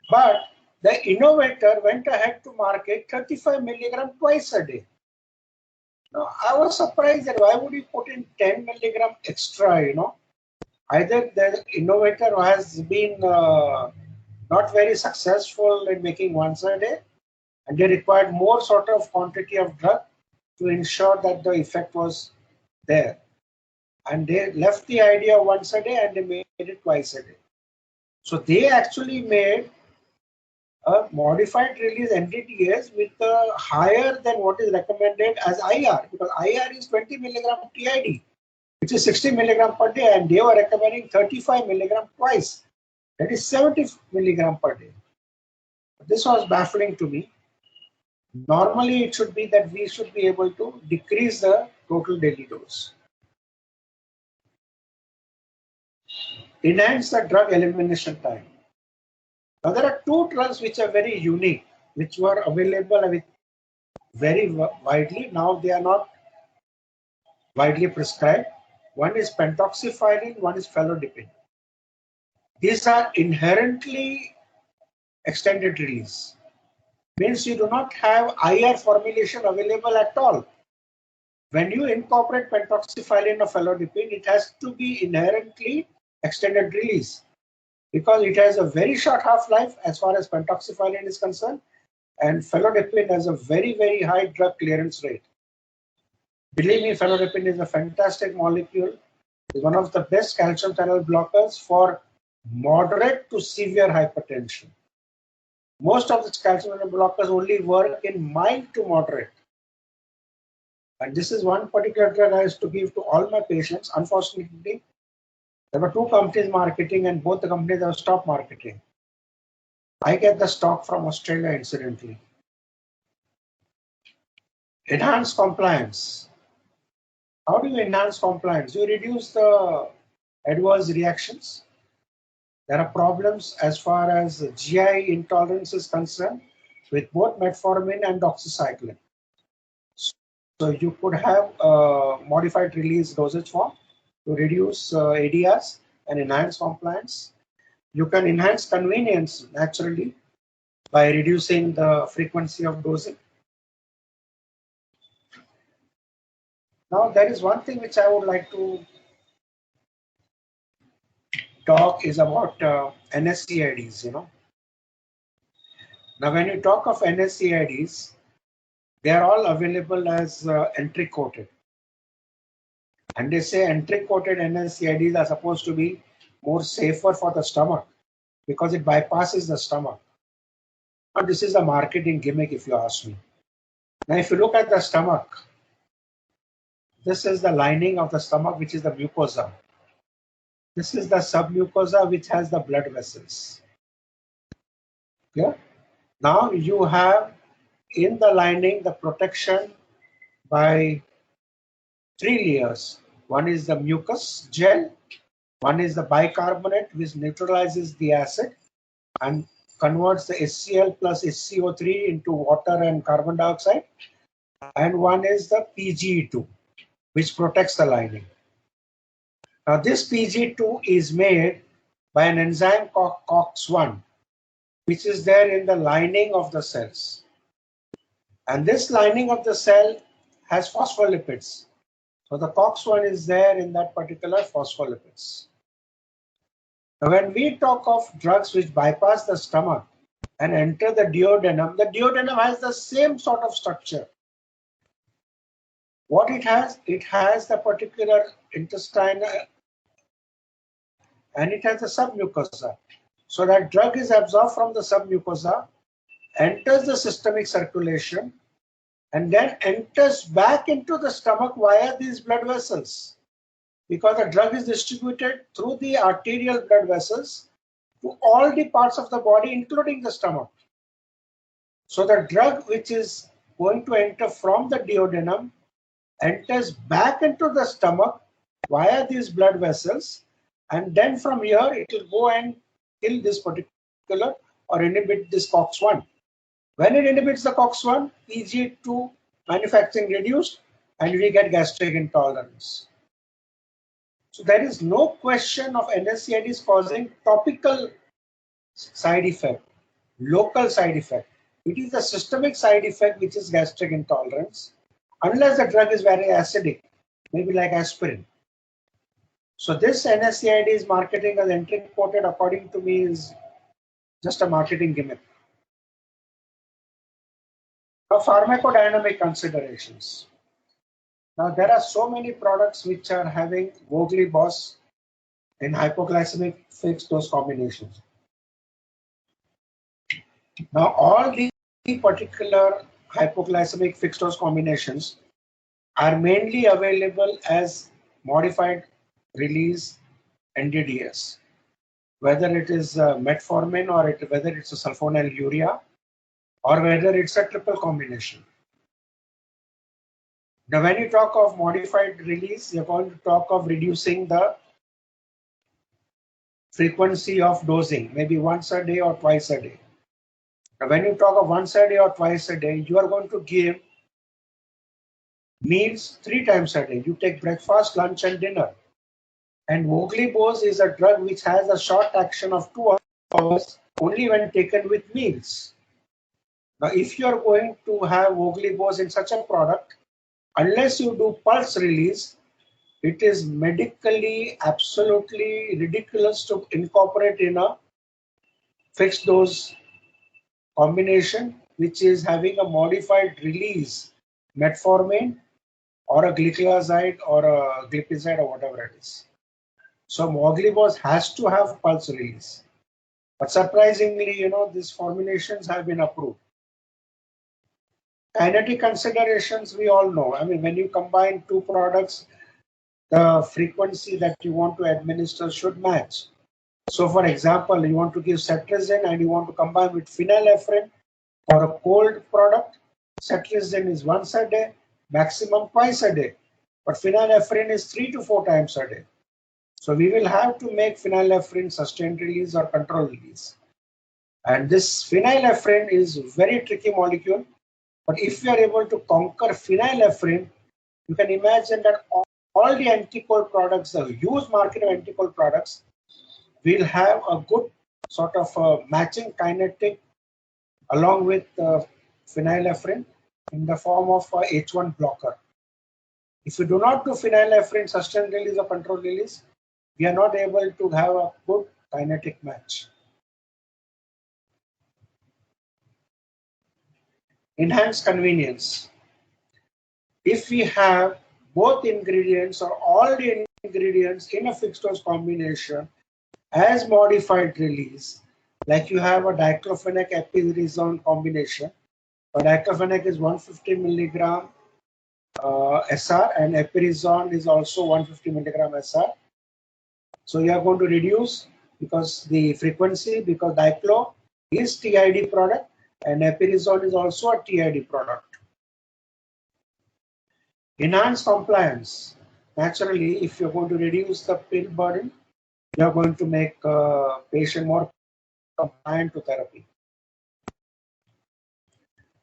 But the innovator went ahead to market 35 milligram twice a day. Now, I was surprised that why would you put in 10 milligram extra, you know? Either the innovator has been not very successful in making once a day, and they required more sort of quantity of drug to ensure that the effect was there. And they left the idea once a day and they made it twice a day. So they actually made a modified release NDDS with higher than what is recommended as IR, because IR is 20 milligram TID, which is 60 milligram per day, and they were recommending 35 milligram twice. That is 70 milligram per day. This was baffling to me. Normally, it should be that we should be able to decrease the total daily dose. Enhance the drug elimination time. Now, there are two drugs which are very unique, which were available with very widely. Now, they are not widely prescribed. One is pentoxifylline, one is felodipine. These are inherently extended release. Means you do not have IR formulation available at all. When you incorporate pentoxifylline or felodipine, it has to be inherently extended release because it has a very short half-life as far as pentoxifylline is concerned, and felodipine has a very, very high drug clearance rate. Believe me, felodipine is a fantastic molecule. It's one of the best calcium channel blockers for moderate to severe hypertension. Most of the calcium channel blockers only work in mild to moderate. And this is one particular drug I used to give to all my patients. Unfortunately, there were two companies marketing and both the companies have stopped marketing. I get the stock from Australia incidentally. Enhance compliance. How do you enhance compliance? You reduce the adverse reactions. There are problems as far as GI intolerance is concerned with both metformin and doxycycline. So you could have a modified release dosage form to reduce ADRs and enhance compliance. You can enhance convenience naturally by reducing the frequency of dosing. Now, there is one thing which I would like to talk is about NSAIDs, Now, when you talk of NSAIDs, they are all available as entry-coated. And they say entry-coated NSAIDs are supposed to be more safer for the stomach because it bypasses the stomach. And this is a marketing gimmick, if you ask me. Now, if you look at the stomach, this is the lining of the stomach, which is the mucosa. This is the submucosa, which has the blood vessels. Yeah. Now you have in the lining the protection by three layers. One is the mucus gel, one is the bicarbonate, which neutralizes the acid and converts the HCl plus HCO3 into water and carbon dioxide, and one is the PGE2, which protects the lining. Now this PGE2 is made by an enzyme called COX-1, which is there in the lining of the cells. And this lining of the cell has phospholipids. So the COX-1 is there in that particular phospholipids. Now when we talk of drugs which bypass the stomach and enter the duodenum has the same sort of structure. What it has the particular intestine and it has the submucosa. So that drug is absorbed from the submucosa, enters the systemic circulation, and then enters back into the stomach via these blood vessels. Because the drug is distributed through the arterial blood vessels to all the parts of the body, including the stomach. So the drug which is going to enter from the duodenum enters back into the stomach via these blood vessels, and then from here it will go and kill this particular or inhibit this COX-1. When it inhibits the COX-1, PGE2 manufacturing reduced and we get gastric intolerance. So there is no question of NSAIDs causing topical side effect, local side effect. It is the systemic side effect which is gastric intolerance, unless the drug is very acidic, maybe like aspirin. So this NSAID is marketing as entry-coated, according to me, is just a marketing gimmick. Now, pharmacodynamic considerations. Now, there are so many products which are having Vogel-Boss in hypoglycemic fixed dose combinations. Now, all these particular hypoglycemic fixed dose combinations are mainly available as modified release NDDS, whether it is metformin or whether it's a sulfonylurea or whether it's a triple combination. Now, when you talk of modified release, you're going to talk of reducing the frequency of dosing, maybe once a day or twice a day. Now, when you talk of once a day or twice a day, you are going to give meals 3 times a day. You take breakfast, lunch, and dinner. And Vogel-Boss is a drug which has a short action of 2 hours only when taken with meals. Now, if you are going to have voglibose in such a product, unless you do pulse release, it is medically absolutely ridiculous to incorporate in a fixed dose combination, which is having a modified release metformin or a gliclazide or a glipizide or whatever it is. So voglibose has to have pulse release. But surprisingly, these formulations have been approved. Kinetic considerations, we all know. I mean, when you combine two products, the frequency that you want to administer should match. So, for example, you want to give cetirizine and you want to combine with phenylephrine for a cold product. Cetirizine is once a day, maximum twice a day. But phenylephrine is 3 to 4 times a day. So we will have to make phenylephrine sustained release or control release. And this phenylephrine is a very tricky molecule. But if we are able to conquer phenylephrine, you can imagine that all the anti-cold products, the huge market of anti-cold products, will have a good sort of matching kinetic along with phenylephrine in the form of a H1 blocker. If you do not do phenylephrine sustained release or control release, we are not able to have a good kinetic match. Enhanced convenience. If we have both ingredients or all the ingredients in a fixed dose combination as modified release, like you have a diclofenac epirizone combination, but diclofenac is 150 milligram SR and epirizone is also 150 milligram SR. So you are going to reduce because the frequency, because diclo is TID product and epirizone is also a TID product. Enhanced compliance. Naturally, if you're going to reduce the pill burden, you're going to make a patient more compliant to therapy.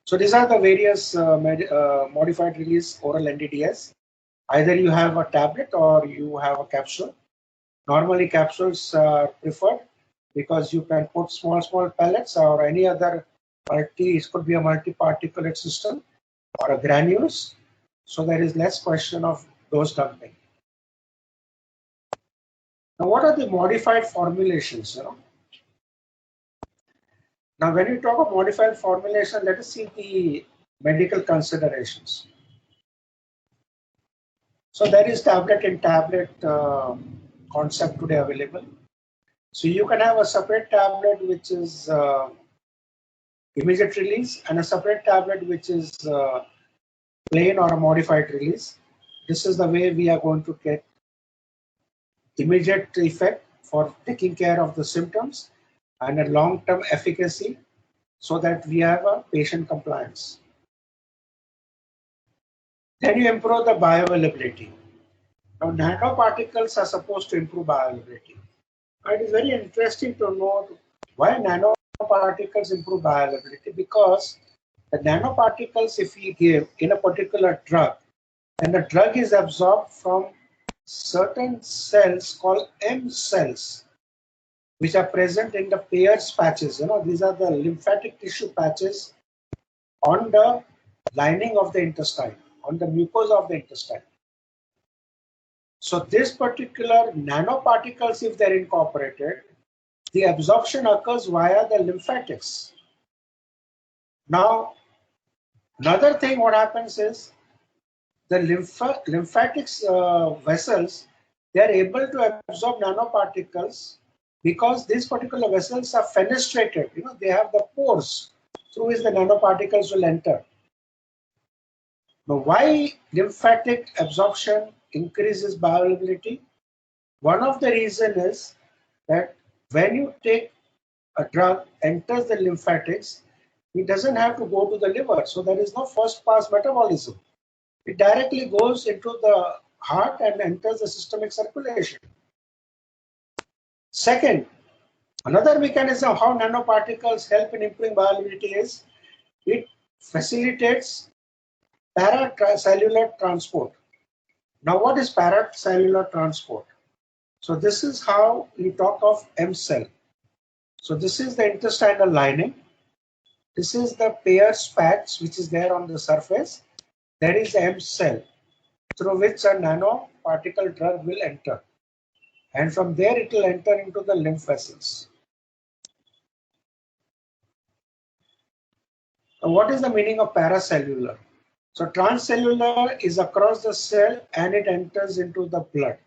So these are the various modified release oral NDDS. Either you have a tablet or you have a capsule. Normally capsules are preferred because you can put small pellets or any other it could be a multi-particulate system or a granules. So there is less question of dose dumping. Now, what are the modified formulations? Now, when you talk of modified formulation, let us see the medical considerations. So there is tablet in tablet concept today available. So you can have a separate tablet which is immediate release and a separate tablet which is plain or a modified release. This is the way we are going to get immediate effect for taking care of the symptoms and a long-term efficacy so that we have a patient compliance. Then you improve the bioavailability. Now, nanoparticles are supposed to improve bioavailability. It is very interesting to know why nanoparticles improve bioavailability, because the nanoparticles, if we give in a particular drug, and the drug is absorbed from certain cells called M cells, which are present in the Peyer's patches. These are the lymphatic tissue patches on the lining of the intestine, on the mucosa of the intestine. So this particular nanoparticles, if they're incorporated, the absorption occurs via the lymphatics. Now, another thing what happens is the lymphatics vessels, they are able to absorb nanoparticles because these particular vessels are fenestrated. They have the pores through which the nanoparticles will enter. Now, why lymphatic absorption increases bioavailability? One of the reasons is that when you take a drug, enters the lymphatics, it doesn't have to go to the liver. So there is no first pass metabolism. It directly goes into the heart and enters the systemic circulation. Second, another mechanism of how nanoparticles help in improving bioavailability is it facilitates paracellular transport. Now, what is paracellular transport? So this is how you talk of M cell. So this is the intestinal lining. This is the Peyer's patch which is there on the surface. There is the M cell through which a nanoparticle drug will enter. And from there it will enter into the lymph vessels. Now, what is the meaning of paracellular? So transcellular is across the cell and it enters into the blood.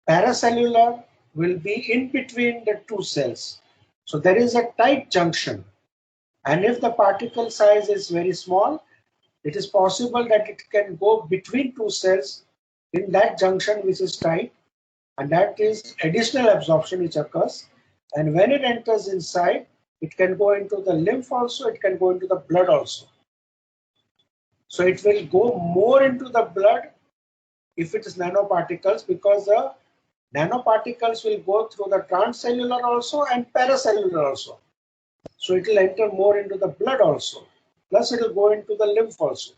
Paracellular will be in between the two cells. So there is a tight junction. And if the particle size is very small, it is possible that it can go between two cells in that junction which is tight, and that is additional absorption which occurs. And when it enters inside, it can go into the lymph also, it can go into the blood also. So it will go more into the blood if it is nanoparticles, because the nanoparticles will go through the transcellular also and paracellular also. So it will enter more into the blood also. Plus it will go into the lymph also.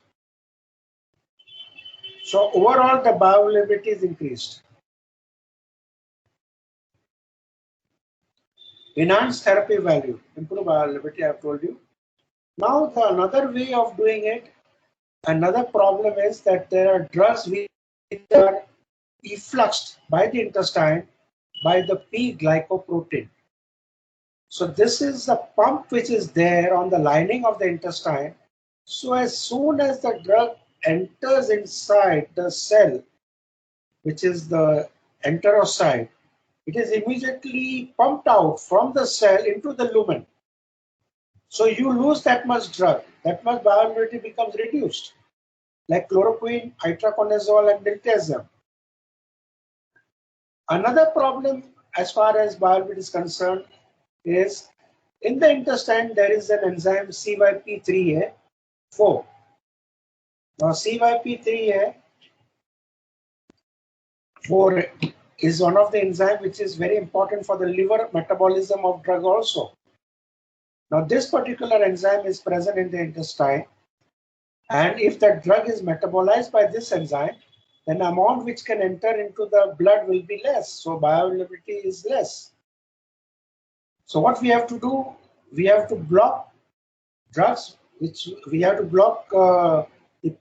So overall the bioavailability is increased. Enhanced therapy value, improve bioavailability, I have told you. Now another way of doing it, another problem is that there are drugs which are effluxed by the intestine by the P-glycoprotein. So this is the pump which is there on the lining of the intestine. So as soon as the drug enters inside the cell, which is the enterocyte, it is immediately pumped out from the cell into the lumen. So you lose that much drug, that much bioavailability becomes reduced, like chloroquine, itraconazole, and diltiazem. Another problem as far as bioavailability is concerned is in the intestine there is an enzyme CYP3A4. Now CYP3A4 is one of the enzymes which is very important for the liver metabolism of drug also. Now this particular enzyme is present in the intestine, and if the drug is metabolized by this enzyme, then the amount which can enter into the blood will be less, so bioavailability is less. So what we have to do, we have to block drugs, which we have to block the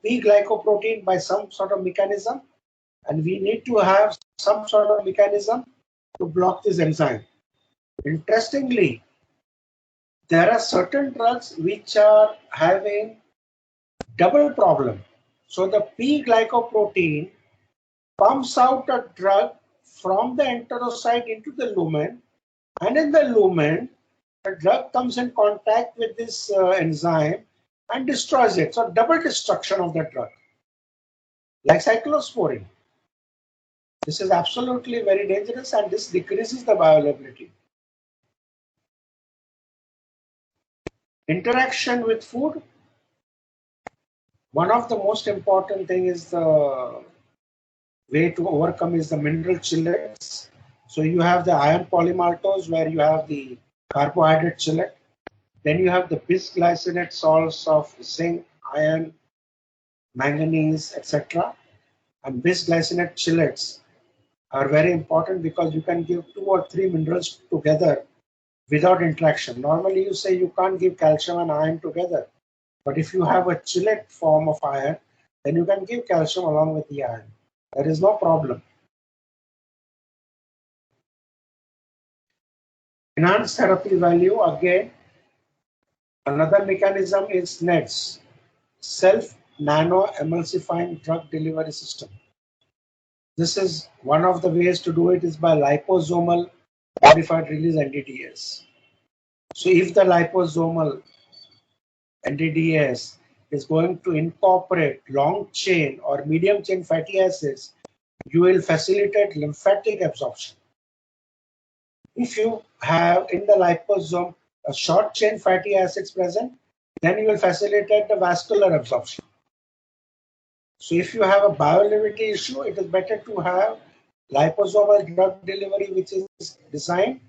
P-glycoprotein by some sort of mechanism, and we need to have some sort of mechanism to block this enzyme. Interestingly, there are certain drugs which are having double problem. So the P-glycoprotein pumps out a drug from the enterocyte into the lumen, and in the lumen, the drug comes in contact with this enzyme and destroys it. So double destruction of the drug, like cyclosporine. This is absolutely very dangerous, and this decreases the bioavailability. Interaction with food. One of the most important thing is the way to overcome is the mineral chelates. So you have the iron polymaltose where you have the carbohydrate chelate. Then you have the bisglycinate salts of zinc, iron, manganese, etc. And bisglycinate chelates are very important because you can give 2 or 3 minerals together without interaction. Normally you say you can't give calcium and iron together. But if you have a chelate form of iron, then you can give calcium along with the iron. There is no problem. Enhanced therapy value, again, another mechanism is NEDS, Self Nano Emulsifying Drug Delivery System. This is one of the ways to do it is by liposomal modified release NDDS. So if the liposomal NDDS is going to incorporate long chain or medium chain fatty acids, you will facilitate lymphatic absorption. If you have in the liposome a short chain fatty acids present, then you will facilitate the vascular absorption. So if you have a bioavailability issue, it is better to have liposomal drug delivery which is designed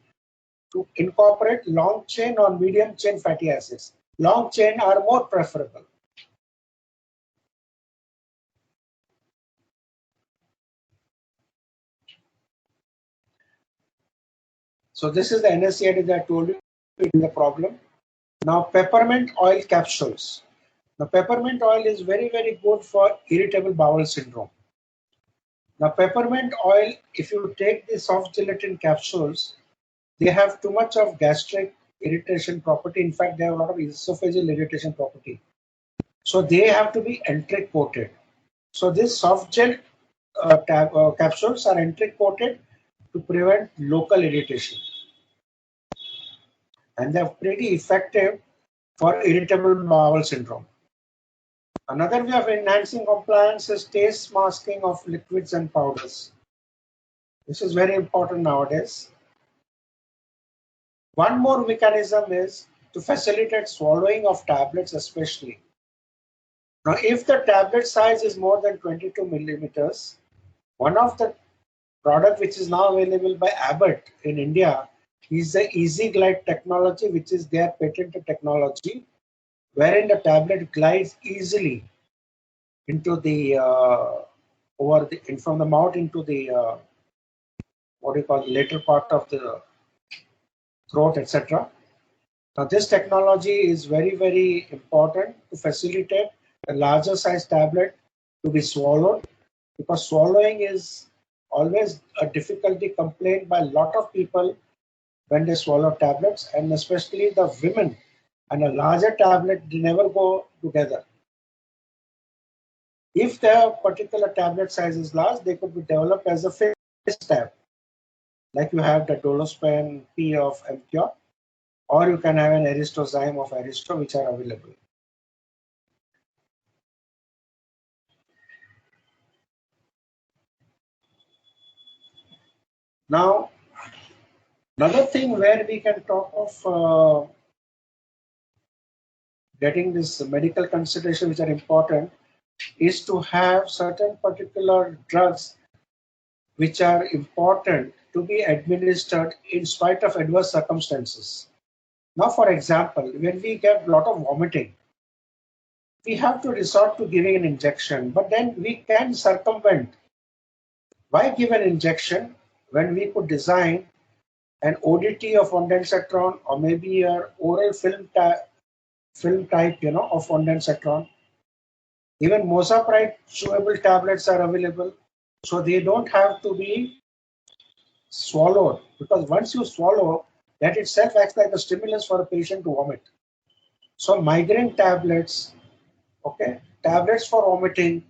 to incorporate long chain or medium chain fatty acids. Long chain are more preferable. So this is the NSAID that I told you is the problem. Now peppermint oil capsules. Now peppermint oil is very, very good for irritable bowel syndrome. Now peppermint oil, if you take the soft gelatin capsules, they have too much of gastric irritation property. In fact, they have a lot of esophageal irritation property. So they have to be enteric coated. So these soft gel capsules are enteric coated to prevent local irritation. And they're pretty effective for irritable bowel syndrome. Another way of enhancing compliance is taste masking of liquids and powders. This is very important nowadays. One more mechanism is to facilitate swallowing of tablets especially. Now, if the tablet size is more than 22 millimeters, one of the product which is now available by Abbott in India is the Easy Glide technology, which is their patented technology, wherein the tablet glides easily into the from the mouth into the what do you call the later part of the throat, etc. Now, this technology is very, very important to facilitate a larger size tablet to be swallowed, because swallowing is always a difficulty complained by a lot of people when they swallow tablets, and especially the women. And a larger tablet, they never go together. If their particular tablet size is large, they could be developed as a fixed tab, like you have the Dolospan P of Emcure, or you can have an Aristozyme of Aristo, which are available. Now, another thing where we can talk of getting this medical consideration, which are important, is to have certain particular drugs which are important to be administered in spite of adverse circumstances. Now, for example, when we get a lot of vomiting, we have to resort to giving an injection, but then we can circumvent. Why give an injection when we could design an ODT of ondansetron, or maybe an oral film type, of ondansetron? Even Mozapride chewable tablets are available, so they don't have to be swallowed, because once you swallow, that itself acts like a stimulus for a patient to vomit. So migraine tablets, okay, tablets for vomiting,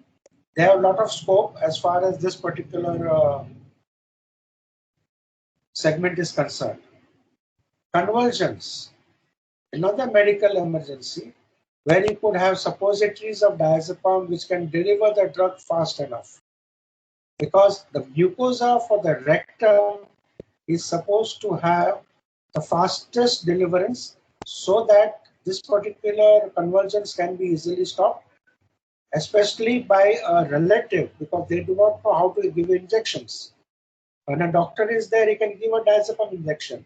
they have a lot of scope as far as this particular segment is concerned. Convulsions, another medical emergency where you could have suppositories of diazepam which can deliver the drug fast enough, because the mucosa for the rectum is supposed to have the fastest deliverance, so that this particular convulsions can be easily stopped, especially by a relative, because they do not know how to give injections. When a doctor is there, he can give a diazepam injection.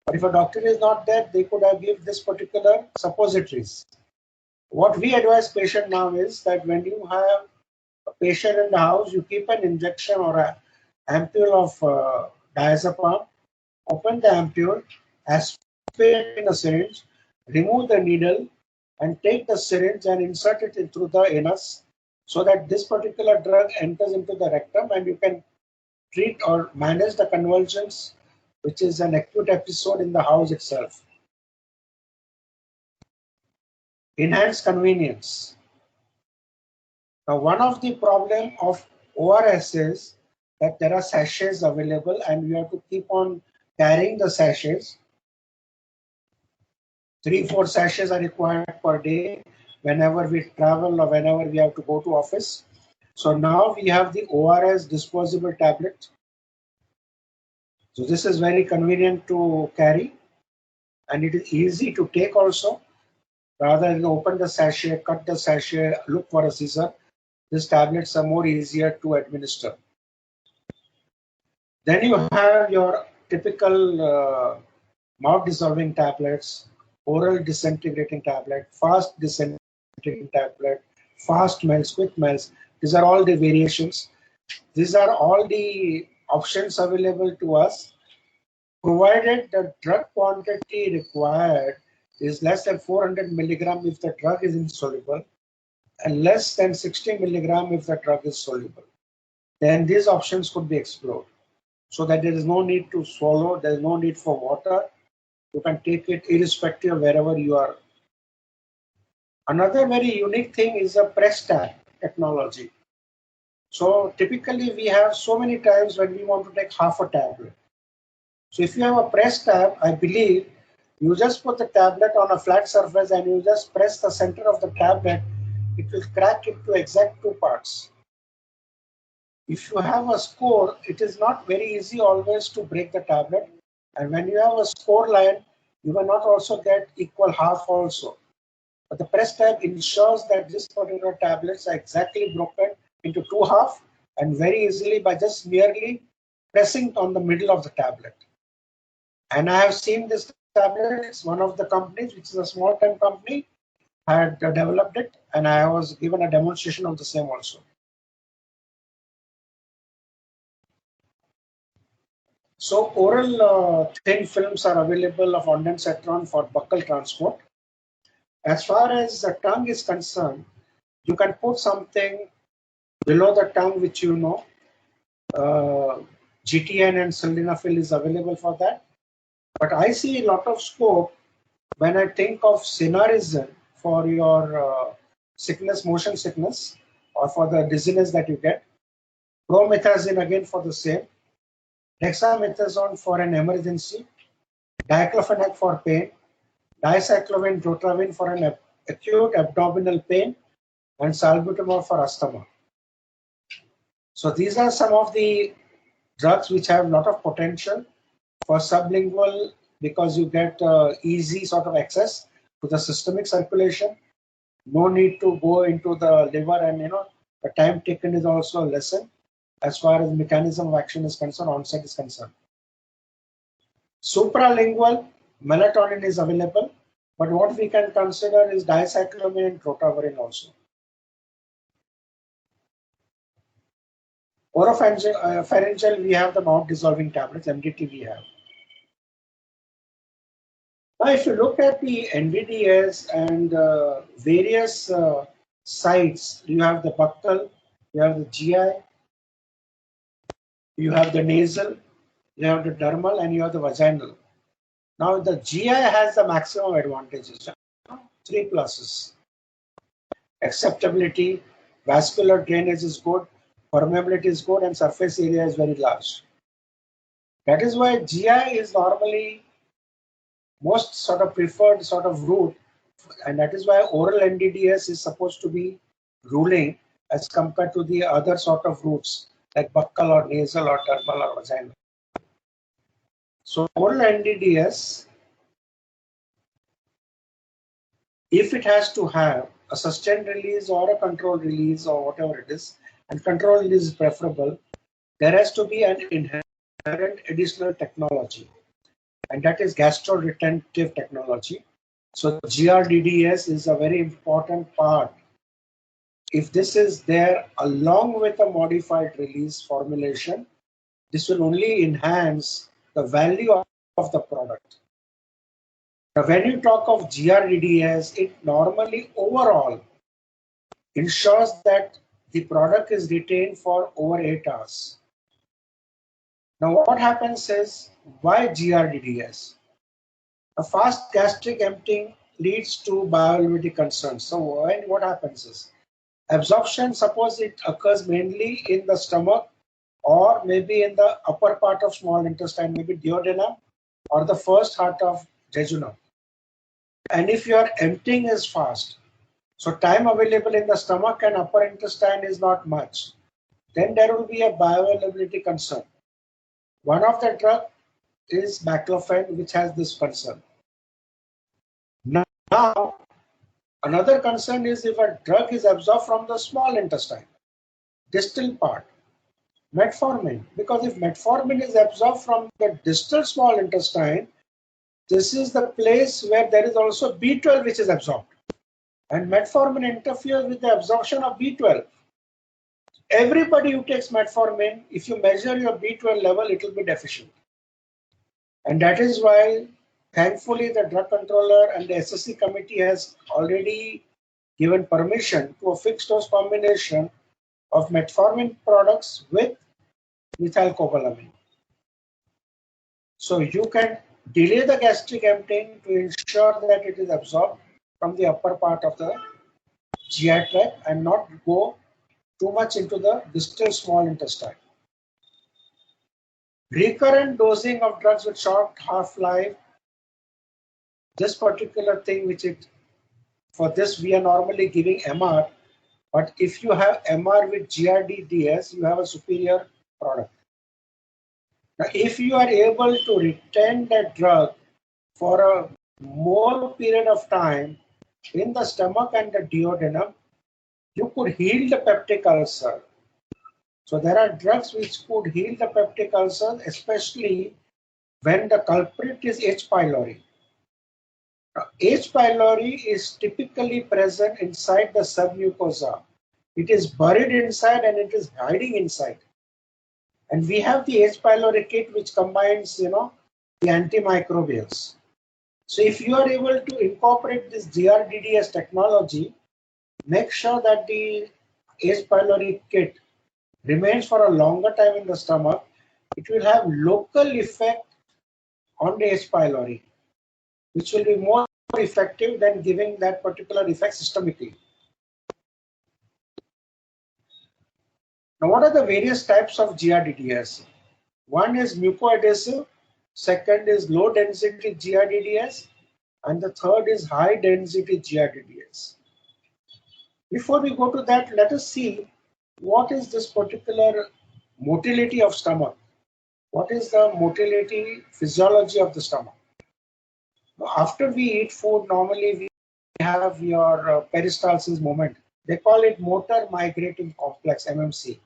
But if a doctor is not there, they could have given this particular suppositories. What we advise patient now is that when you have a patient in the house, you keep an injection or an ampule of diazepam, open the ampule, aspirate in a syringe, remove the needle, and take the syringe and insert it in through the anus, so that this particular drug enters into the rectum and you can treat or manage the convulsions, which is an acute episode in the house itself. Enhanced convenience. Now, one of the problem of ORS is that there are sachets available and we have to keep on carrying the sachets. 3-4 sachets are required per day whenever we travel or whenever we have to go to office. So now we have the ORS disposable tablet. So this is very convenient to carry, and it is easy to take also. Rather than open the sachet, cut the sachet, look for a scissor, these tablets are more easier to administer. Then you have your typical mouth dissolving tablets, oral disintegrating tablet, fast disintegrating tablet, fast melts, quick melts. These are all the variations. These are all the options available to us provided the drug quantity required is less than 400 milligram if the drug is insoluble, and less than 60 milligram if the drug is soluble. Then these options could be explored, so that there is no need to swallow, there is no need for water. You can take it irrespective of wherever you are. Another very unique thing is a press tab technology. So typically we have so many times when we want to take half a tablet. So if you have a press tab, I believe you just put the tablet on a flat surface and you just press the center of the tablet, it will crack into exact 2 parts. If you have a score, it is not very easy always to break the tablet. And when you have a score line, you will not also get equal half also. But the press tab ensures that this particular tablets are exactly broken into 2 halves and very easily by just merely pressing on the middle of the tablet. And I have seen this tablet. It's one of the companies, which is a small time company, had developed it, and I was given a demonstration of the same also. So oral thin films are available of ondansetron for buccal transport. As far as the tongue is concerned, you can put something below the tongue, which you know. GTN and sildenafil is available for that. But I see a lot of scope when I think of Cinnarizine for your sickness, motion sickness, or for the dizziness that you get. Promethazine again for the same. Dexamethasone for an emergency. Diclofenac for pain. Dicyclovine dotravine for an acute abdominal pain, and salbutamol for asthma. So these are some of the drugs which have a lot of potential for sublingual, because you get easy sort of access to the systemic circulation. No need to go into the liver, and the time taken is also lessened as far as mechanism of action is concerned, onset is concerned. Supralingual, melatonin is available, but what we can consider is dicyclomine and trotavirine also. Oropharyngeal, we have the mouth dissolving tablets, MDT we have. Now, if you look at the NDDS and various sites, you have the buccal, you have the GI, you have the nasal, you have the dermal, and you have the vaginal. Now, the GI has the maximum advantages, 3 pluses. Acceptability, vascular drainage is good, permeability is good, and surface area is very large. That is why GI is normally most sort of preferred sort of route, and that is why oral NDDS is supposed to be ruling as compared to the other sort of routes like buccal or nasal or dermal or vaginal. So oral NDDS, if it has to have a sustained release or a controlled release or whatever it is, and controlled release is preferable, there has to be an inherent additional technology, and that is gastro-retentive technology. So GRDDS is a very important part. If this is there along with a modified release formulation, this will only enhance the value of the product. Now, when you talk of GRDDS, it normally overall ensures that the product is retained for over 8 hours. Now, what happens is, why GRDDS? A fast gastric emptying leads to bioavailability concerns. So what happens is, absorption, suppose it occurs mainly in the stomach or maybe in the upper part of small intestine, maybe duodenum or the first part of jejunum. And if your emptying is fast, so time available in the stomach and upper intestine is not much, then there will be a bioavailability concern. One of the drug is baclofen, which has this concern. Now, another concern is if a drug is absorbed from the small intestine, distal part, metformin, because if metformin is absorbed from the distal small intestine, this is the place where there is also B12 which is absorbed, and metformin interferes with the absorption of B12. Everybody who takes metformin, if you measure your B12 level, it will be deficient. And that is why, thankfully, the drug controller and the SSC committee has already given permission to a fixed dose combination of metformin products with methylcobalamin. So you can delay the gastric emptying to ensure that it is absorbed from the upper part of the GI tract and not go too much into the distal small intestine. Recurrent dosing of drugs with short half-life, this particular thing for this we are normally giving MR, but if you have MR with GRD-DS, you have a superior product. Now, if you are able to retain that drug for a more period of time in the stomach and the duodenum, you could heal the peptic ulcer. So there are drugs which could heal the peptic ulcer, especially when the culprit is H. pylori. Now, H. pylori is typically present inside the submucosa. It is buried inside and it is hiding inside. And we have the H. pylori kit which combines, the antimicrobials. So if you are able to incorporate this GRDDS technology, make sure that the H. pylori kit remains for a longer time in the stomach. It will have local effect on the H. pylori, which will be more effective than giving that particular effect systemically. Now, what are the various types of GRDDS? One is mucoadhesive, second is low density GRDDS, and the third is high density GRDDS. Before we go to that, let us see what is this particular motility of stomach. What is the motility physiology of the stomach? Now, after we eat food, normally we have your peristalsis movement. They call it motor migrating complex, MMC.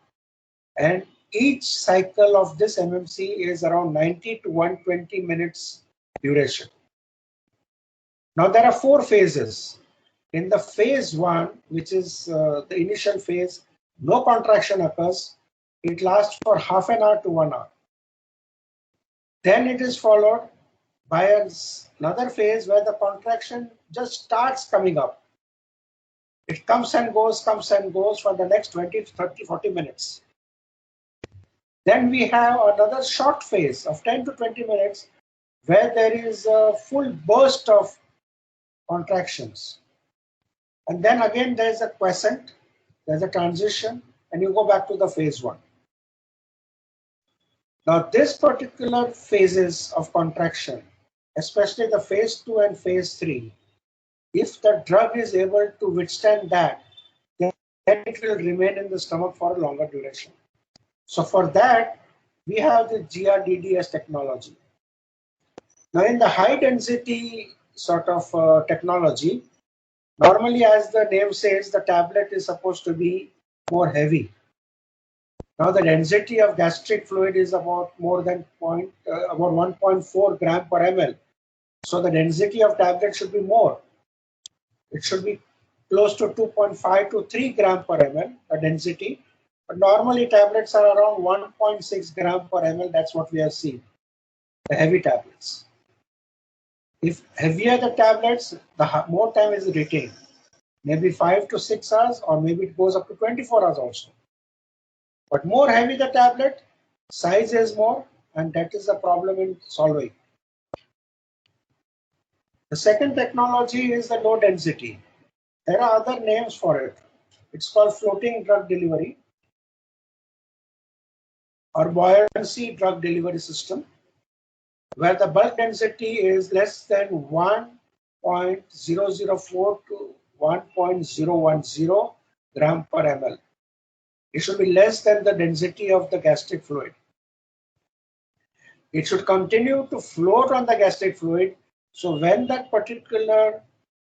And each cycle of this MMC is around 90 to 120 minutes duration. Now there are 4 phases. In the phase 1, which is the initial phase, no contraction occurs. It lasts for half an hour to 1 hour. Then it is followed by another phase where the contraction just starts coming up. It comes and goes for the next 20, 30, 40 minutes. Then we have another short phase of 10 to 20 minutes where there is a full burst of contractions. And then again there's a quiescent, there's a transition, and you go back to the phase 1. Now this particular phases of contraction, especially the phase 2 and phase 3, if the drug is able to withstand that, then it will remain in the stomach for a longer duration. So for that, we have the GRDDS technology. Now in the high density sort of technology, normally as the name says, the tablet is supposed to be more heavy. Now the density of gastric fluid is about more than about 1.4 gram per ml. So the density of tablet should be more. It should be close to 2.5 to 3 gram per ml, the density. But normally tablets are around 1.6 gram per ml. That's what we have seen, the heavy tablets. If heavier the tablets, the more time is retained. Maybe 5 to 6 hours, or maybe it goes up to 24 hours also. But more heavy the tablet, size is more, and that is the problem in solving. The second technology is the low density. There are other names for it. It's called floating drug delivery or buoyancy drug delivery system, where the bulk density is less than 1.004 to 1.010 gram per ml. It should be less than the density of the gastric fluid. It should continue to float on the gastric fluid. So when that particular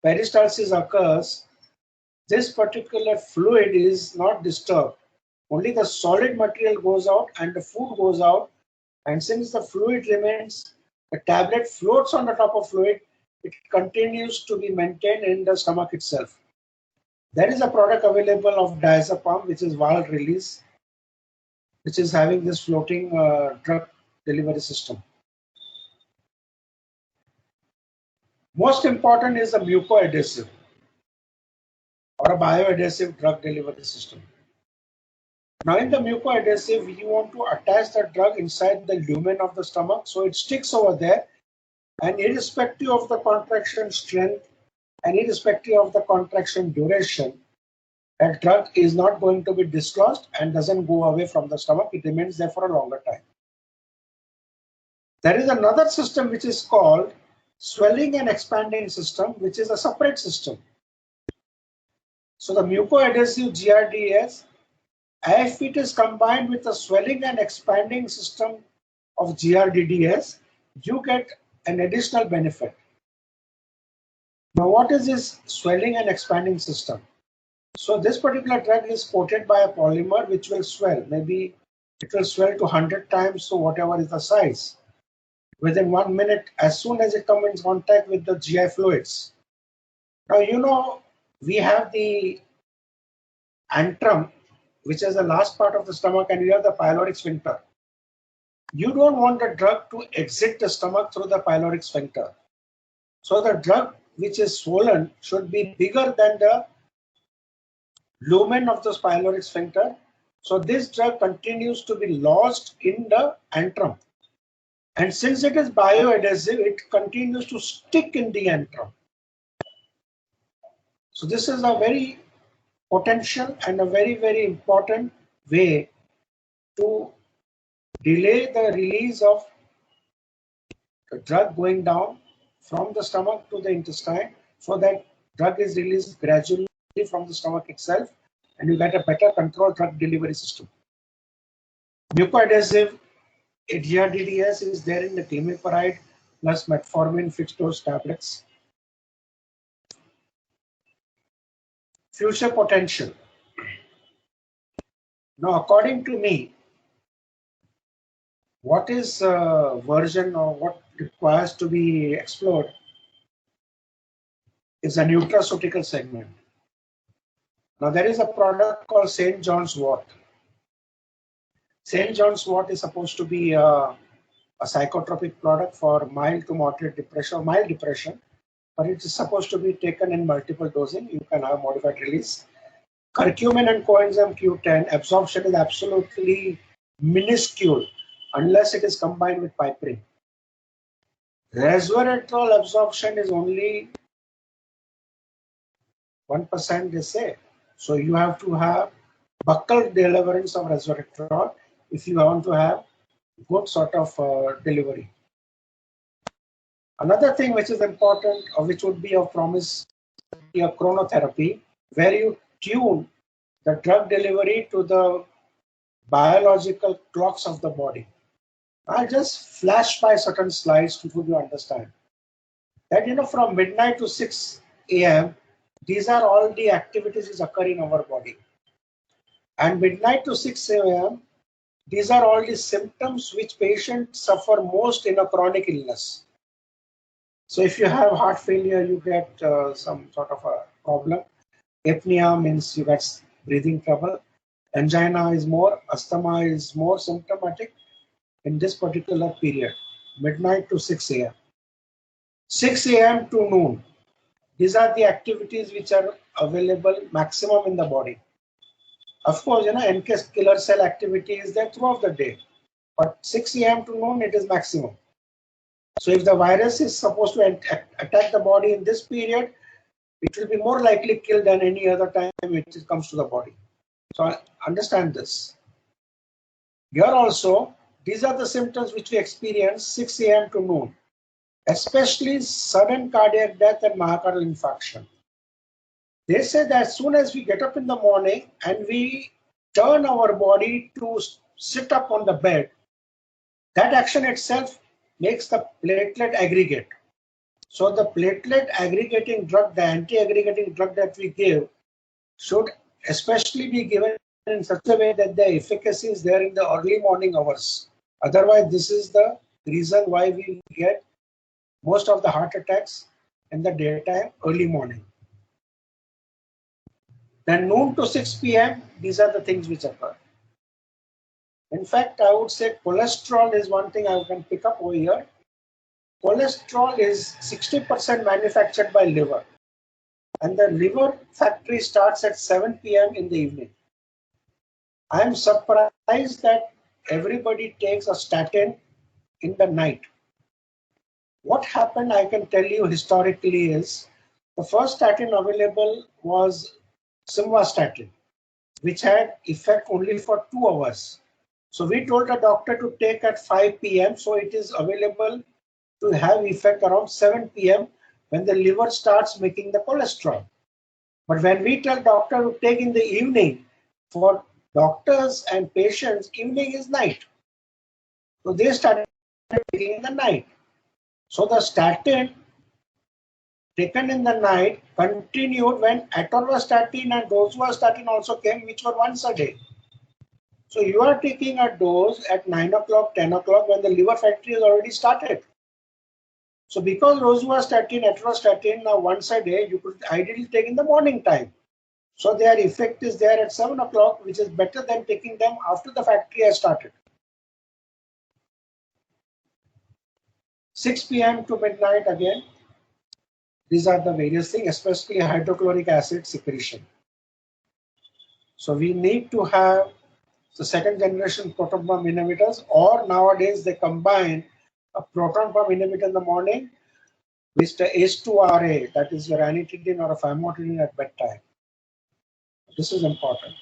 peristalsis occurs, this particular fluid is not disturbed. Only the solid material goes out and the food goes out. And since the fluid remains, the tablet floats on the top of fluid, it continues to be maintained in the stomach itself. There is a product available of diazepam, which is valve release, which is having this floating drug delivery system. Most important is the mucoadhesive or a bioadhesive drug delivery system. Now in the mucoadhesive, you want to attach the drug inside the lumen of the stomach so it sticks over there, and irrespective of the contraction strength and irrespective of the contraction duration, that drug is not going to be dislodged and doesn't go away from the stomach. It remains there for a longer time. There is another system which is called swelling and expanding system, which is a separate system. So the mucoadhesive GRDS, if it is combined with the swelling and expanding system of GRDDS, you get an additional benefit. Now, what is this swelling and expanding system? So this particular drug is coated by a polymer which will swell. Maybe it will swell to 100 times, so whatever is the size. Within 1 minute, as soon as it comes in contact with the GI fluids. Now, you know, we have the antrum, which is the last part of the stomach, and we have the pyloric sphincter. You don't want the drug to exit the stomach through the pyloric sphincter. So the drug which is swollen should be bigger than the lumen of the pyloric sphincter. So this drug continues to be lodged in the antrum. And since it is bioadhesive, it continues to stick in the antrum. So this is a very potential and a very, very important way to delay the release of the drug going down from the stomach to the intestine, so that drug is released gradually from the stomach itself and you get a better controlled drug delivery system. Mucoadhesive GRDDS is there in the glimepiride plus metformin fixed dose tablets. Future potential. Now, according to me, what is version or what requires to be explored is a nutraceutical segment. Now, there is a product called St. John's wort. St. John's wort is supposed to be a psychotropic product for mild to moderate depression or mild depression, but it is supposed to be taken in multiple dosing. You can have modified release. Curcumin and coenzyme Q10 absorption is absolutely minuscule unless it is combined with piperine. Resveratrol absorption is only 1%, they say. So you have to have buccal deliverance of resveratrol if you want to have good sort of delivery. Another thing which is important, or which would be of promise, is a chronotherapy, where you tune the drug delivery to the biological clocks of the body. I'll just flash by certain slides to you understand that, you know, from midnight to 6 a.m., these are all the activities which occur in our body. And midnight to 6 a.m., these are all the symptoms which patients suffer most in a chronic illness. So if you have heart failure, you get some sort of a problem. Apnea means you get breathing trouble. Angina is more, asthma is more symptomatic in this particular period, midnight to 6 a.m. 6 a.m. to noon. These are the activities which are available maximum in the body. Of course, you know, NK killer cell activity is there throughout the day, but 6 a.m. to noon, it is maximum. So if the virus is supposed to attack the body in this period, it will be more likely killed than any other time it comes to the body. So understand this. Here also, these are the symptoms which we experience 6 a.m. to noon, especially sudden cardiac death and myocardial infarction. They say that as soon as we get up in the morning and we turn our body to sit up on the bed, that action itself makes the platelet aggregate. So the platelet aggregating drug, the anti-aggregating drug that we give, should especially be given in such a way that the efficacy is there in the early morning hours. Otherwise, this is the reason why we get most of the heart attacks in the daytime, early morning. Then noon to 6 p.m., these are the things which occur. In fact, I would say cholesterol is one thing I can pick up over here. cholesterol is 60% manufactured by liver, and the liver factory starts at 7 p.m. in the evening. I am surprised that everybody takes a statin in the night. What happened, I can tell you historically, is the first statin available was simvastatin, which had effect only for 2 hours. So we told the doctor to take at 5 p.m. so it is available to have effect around 7 p.m. when the liver starts making the cholesterol. But when we tell doctor to take in the evening, for doctors and patients, evening is night. So they started taking in the night. So the statin taken in the night continued when atorvastatin and rosuvastatin also came, which were once a day. So you are taking a dose at 9 o'clock, 10 o'clock when the liver factory has already started. So because rosuvastatin, atorvastatin are once a day, you could ideally take in the morning time. So their effect is there at 7 o'clock, which is better than taking them after the factory has started. 6 p.m. to midnight again. These are the various things, especially hydrochloric acid secretion. So we need to have the second generation proton pump inhibitors, or nowadays they combine a proton pump inhibitor in the morning with the H2RA, that is your ranitidine or a famotidine at bedtime. This is important.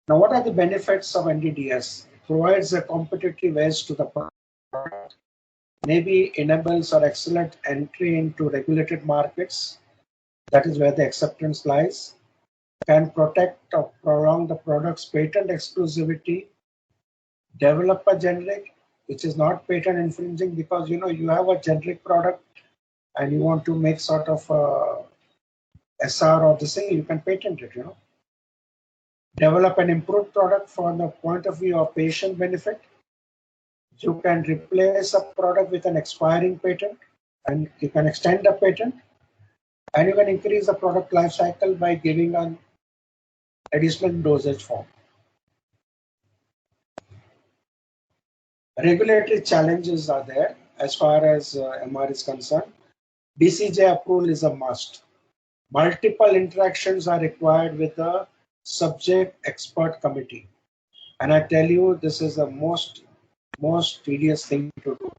Now, what are the benefits of NDDS? It provides a competitive edge to the product, maybe enables or excellent entry into regulated markets. That is where the acceptance lies. Can protect or prolong the product's patent exclusivity, develop a generic which is not patent infringing, because you have a generic product and you want to make sort of SR or this thing, you can patent it. Develop an improved product from the point of view of patient benefit. You can replace a product with an expiring patent, and you can extend the patent, and you can increase the product life cycle by giving an additional dosage form. Regulatory challenges are there as far as MR is concerned. BCJ approval is a must. Multiple interactions are required with the subject expert committee. And I tell you, this is the most tedious thing to do.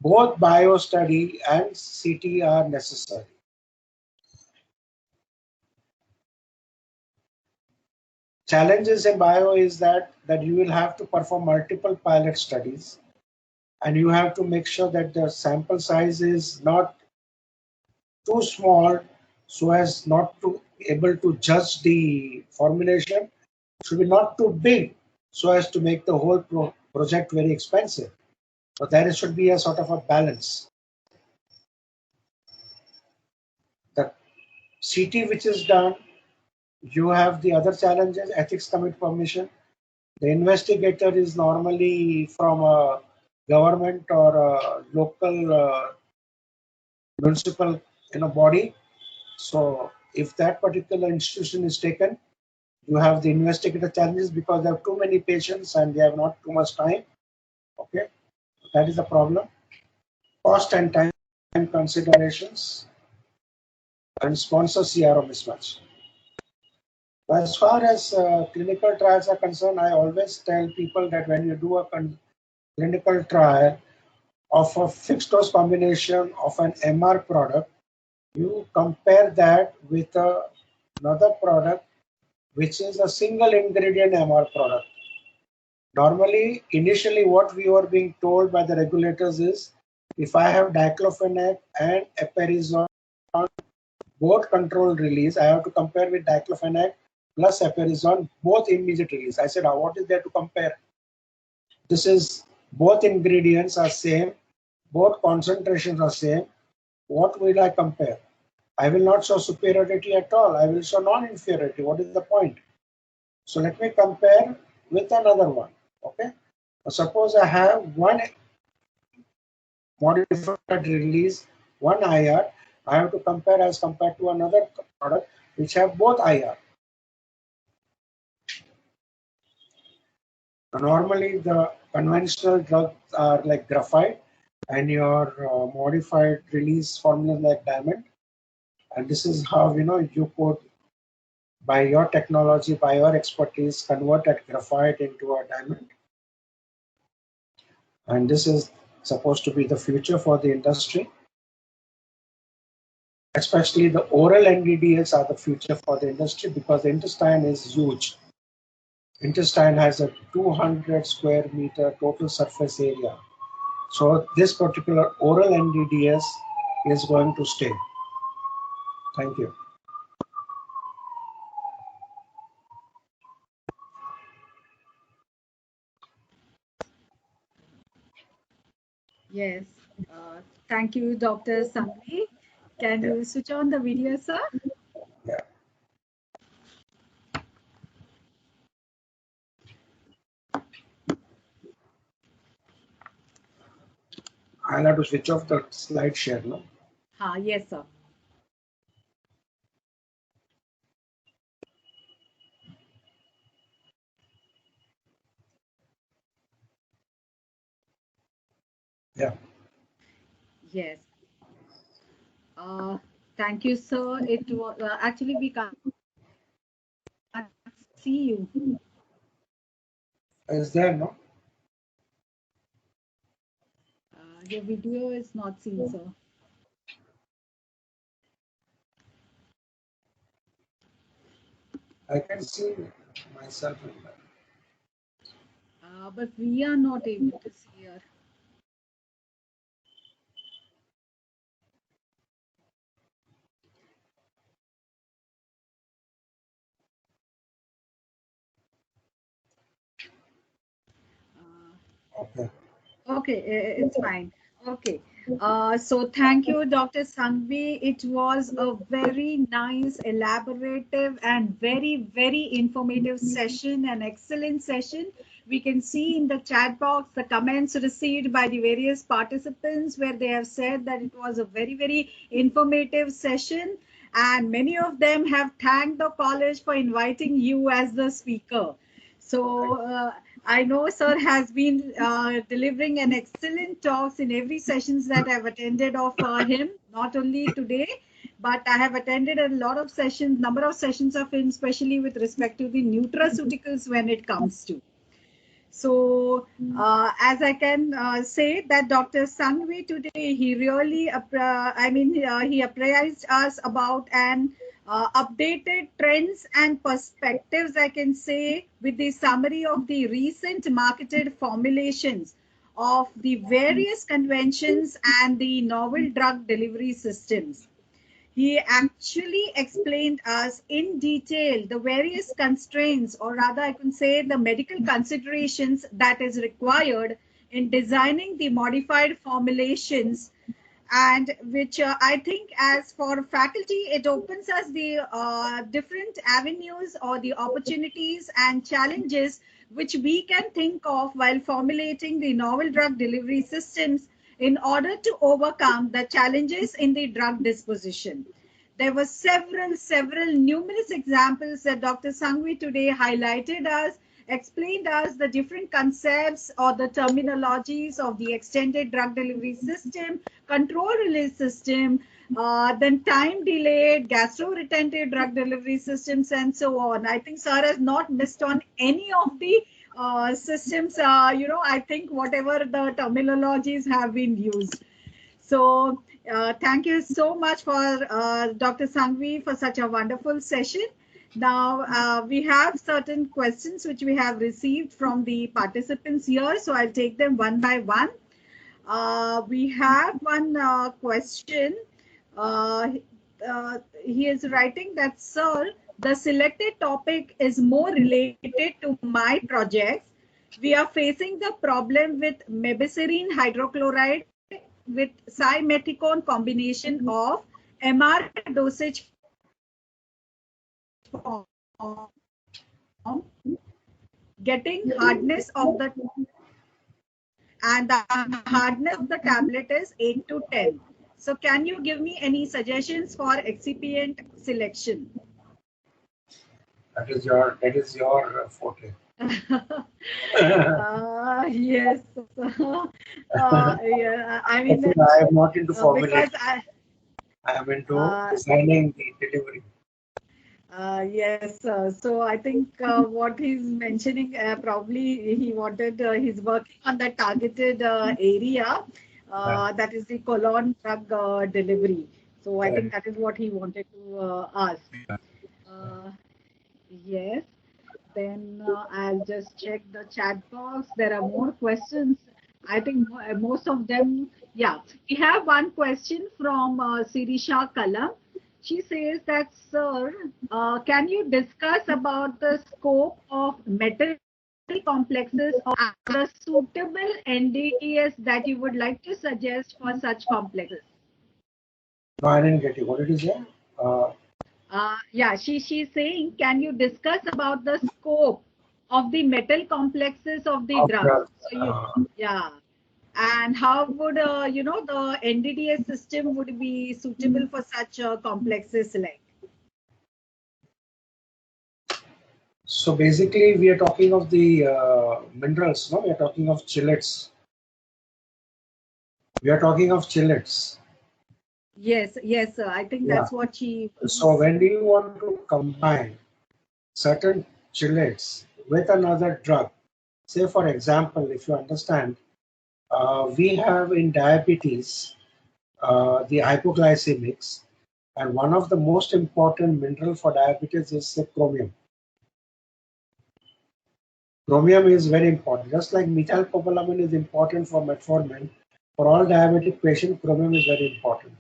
Both bio study and CT are necessary. Challenges in bio is that you will have to perform multiple pilot studies, and you have to make sure that the sample size is not too small so as not to able to judge the formulation. It should be not too big so as to make the whole project very expensive. So there should be a sort of a balance. The CT which is done, you have the other challenges, ethics committee permission. The investigator is normally from a government or a local municipal body. So if that particular institution is taken, you have the investigator challenges because they have too many patients and they have not too much time. Okay, that is the problem. Cost and time considerations, and sponsor CRO mismatch. As far as clinical trials are concerned, I always tell people that when you do a clinical trial of a fixed dose combination of an MR product, you compare that with another product which is a single ingredient MR product. Normally, initially what we were being told by the regulators is, if I have diclofenac and eperizone, both controlled release, I have to compare with diclofenac plus eperizone, both immediate release. I said, what is there to compare? This is, both ingredients are same, both concentrations are same. What will I compare? I will not show superiority at all. I will show non-inferiority. What is the point? So let me compare with another one. Okay. Suppose I have one modified release, one IR. I have to compare as compared to another product which have both IR. Normally, the conventional drugs are like graphite, and your modified release formula like diamond. And this is how you could, by your technology, by your expertise, convert that graphite into a diamond. And this is supposed to be the future for the industry. Especially the oral NDDS are the future for the industry because the intestine is huge. Intestine has a 200 square meter total surface area. So this particular oral NDDS is going to stay. Thank you. Yes. Thank you, Dr. Sanghvi. Can you switch on the video, sir? Yeah. I'll have to switch off the slide share, no? Yes, sir. Yeah. Yes. Thank you, sir. It was actually we can't see you. Is there, no? Your video is not seen, sir. I can see myself in that. But we are not able to see her. Okay. Okay, it's fine. Okay. So thank you, Dr. Sanghvi. It was a very nice, elaborative, and very, very informative session, an excellent session. We can see in the chat box the comments received by the various participants where they have said that it was a very, very informative session. And many of them have thanked the college for inviting you as the speaker. So I know sir has been delivering an excellent talks in every sessions that I've attended of him, not only today, but I have attended a lot of sessions, number of sessions of him, especially with respect to the nutraceuticals when it comes to. So, as I can say that Dr. Sanghvi today, he really, he apprised us about an updated trends and perspectives, I can say, with the summary of the recent marketed formulations of the various conventions and the novel drug delivery systems. He actually explained us in detail the various constraints, or rather I can say the medical considerations that is required in designing the modified formulations, and which I think as for faculty, it opens us the different avenues or the opportunities and challenges which we can think of while formulating the novel drug delivery systems in order to overcome the challenges in the drug disposition. There were several numerous examples that Dr. Sanghvi today highlighted us, explained us the different concepts or the terminologies of the extended drug delivery system, control release system, then time delayed, gastro-retentive drug delivery systems, and so on. I think sir has not missed on any of the systems, I think whatever the terminologies have been used. So thank you so much for Dr. Sanghvi for such a wonderful session. Now we have certain questions which we have received from the participants here. So I'll take them one by one. We have one question. He is writing that, sir, the selected topic is more related to my projects. We are facing the problem with mebeserine hydrochloride with cymeticone combination of MR dosage form, getting hardness of the and the hardness of the tablet is 8 to 10. So can you give me any suggestions for excipient selection? That is your forte. Yes. Yeah, I mean, Actually, I am not into because formulation. I am into uh, designing the delivery. yes, so I think what he's mentioning, probably he wanted, he's working on the targeted area, Yeah, that is the colon drug delivery. So I think correct. that is what he wanted to ask. Uh, yes, then I'll just check the chat box. There are more questions. I think most of them, yeah. We have one question from Sirisha Kalam. She says that, sir, can you discuss about the scope of metal complexes or the suitable NDES that you would like to suggest for such complexes? No, I didn't get you. What did you say? Yeah, she's saying, can you discuss about the scope of the metal complexes of the Of drugs? drugs. So yeah, and how would the NDDS system would be suitable for such complexes like? So basically, we are talking of the minerals. No, we are talking of chelates. We are talking of chelates. Yes, yes, sir. I think Yeah. that's what she So is. when do you want to combine certain chelates with another drug? Say, for example, if you understand, we have in diabetes the hypoglycemics, and one of the most important mineral for diabetes is the chromium. Chromium is very important. Just like methylcobalamin is important for metformin, for all diabetic patients, chromium is very important.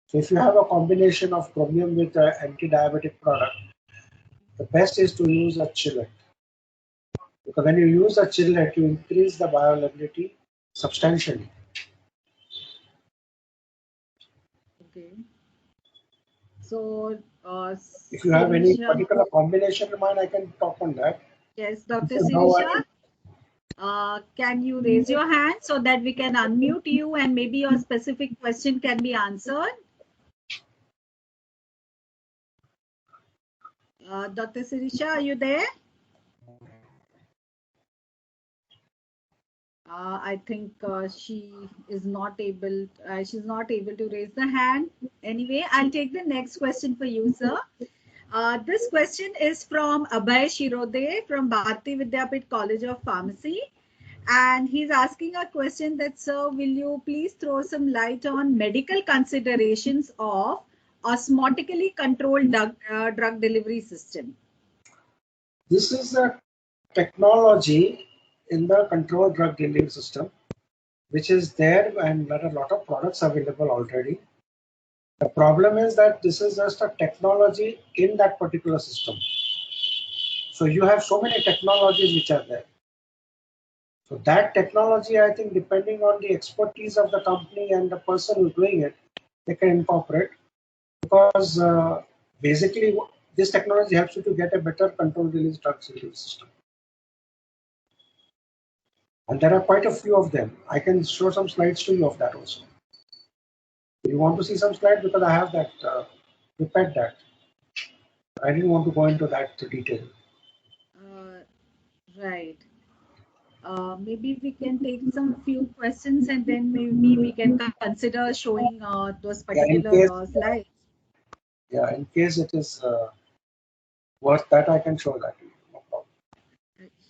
So if you have a combination of chromium with an anti-diabetic product, the best is to use a chelate. Because when you use a chelate, you increase the bioavailability substantially. Okay. So, If you have any Sirisha, particular combination in mind, I can talk on that. yes, This Dr. is how I Sirisha, can you raise your hand so that we can unmute you and maybe your specific question can be answered? Dr. Sirisha, are you there? I think she's not able to raise the hand. Anyway, I'll take the next question for you, sir. This question is from Abhay Shirode from Bharati Vidyapit College of Pharmacy. And he's asking a question that, sir, will you please throw some light on medical considerations of osmotically controlled drug delivery system? This is a technology in the controlled drug delivery system, which is there, and there are a lot of products available already. The problem is that this is just a technology in that particular system. So you have so many technologies which are there. So that technology, I think, depending on the expertise of the company and the person who's doing it, they can incorporate, because basically this technology helps you to get a better controlled release drug delivery system. And there are quite a few of them. I can show some slides to you of that also. You want to see some slides, because I have that prepared that. I didn't want to go into that detail. Right. Maybe we can take some few questions and then maybe we can consider showing those Yeah, particular slides. in case it is worth that, I can show that to you. No problem.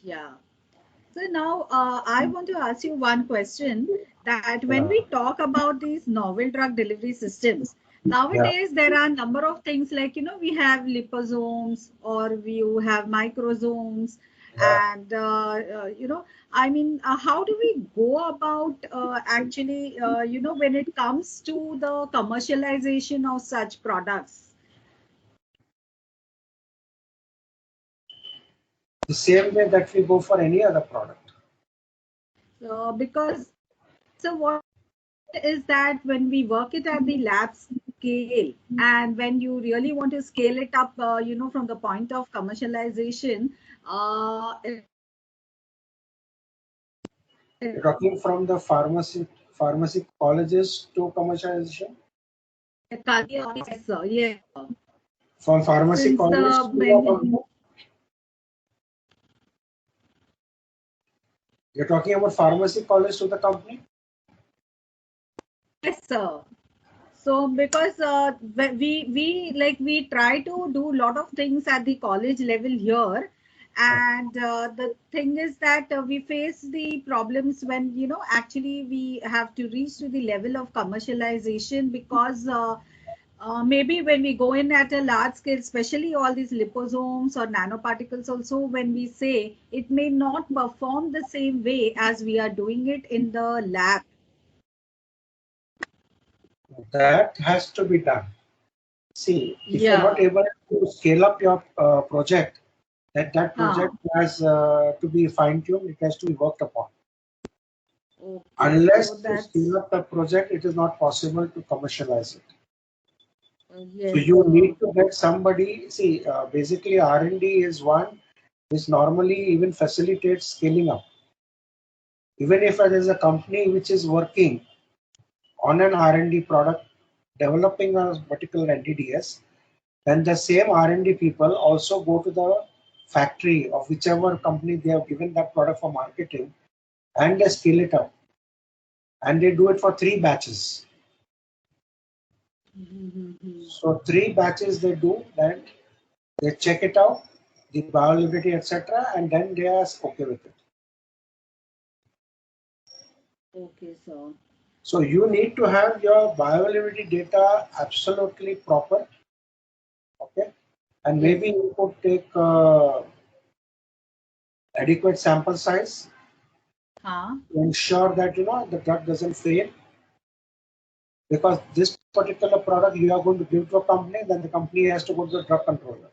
Yeah. So now I want to ask you one question, that when Yeah. we talk about these novel drug delivery systems, Yeah. nowadays there are a number of things like, we have liposomes or you have microsomes, Yeah. and, I mean, how do we go about actually, when it comes to the commercialization of such products? The same way that we go for any other product. Because, so what is that when we work it at the lab scale, and when you really want to scale it up, from the point of commercialization, You're talking from the pharmacy colleges to commercialization? yes, sir, yeah. From pharmacy Since college to many, You're talking about pharmacy college to the company? Yes, sir. So because we try to do a lot of things at the college level here, and the thing is that we face the problems when actually we have to reach to the level of commercialization, because maybe when we go in at a large scale, especially all these liposomes or nanoparticles also, when we say it may not perform the same way as we are doing it in the lab. That has to be done. See, if you're not Yeah. able to scale up your project, that Huh. project has to be fine-tuned, it has to be worked upon. Okay. So Unless you that's scale up the project, it is not possible to commercialize it. So yes, you sir. need to get somebody, see, basically R&D is one which normally even facilitates scaling up. Even if there is a company which is working on an R&D product, developing a particular NDDS, then the same R&D people also go to the factory of whichever company they have given that product for marketing, and they scale it up. And they do it for 3 batches. Mm-hmm. So 3 batches they do, then they check it out, the bioavailability, etc., and then they are okay with it. Okay, sir. So you need to have your bioavailability data absolutely proper, okay? And Yes. maybe you could take adequate sample size Huh? to ensure that the drug doesn't fail. Because this particular product you are going to give to a company, then the company has to go to the drug controller.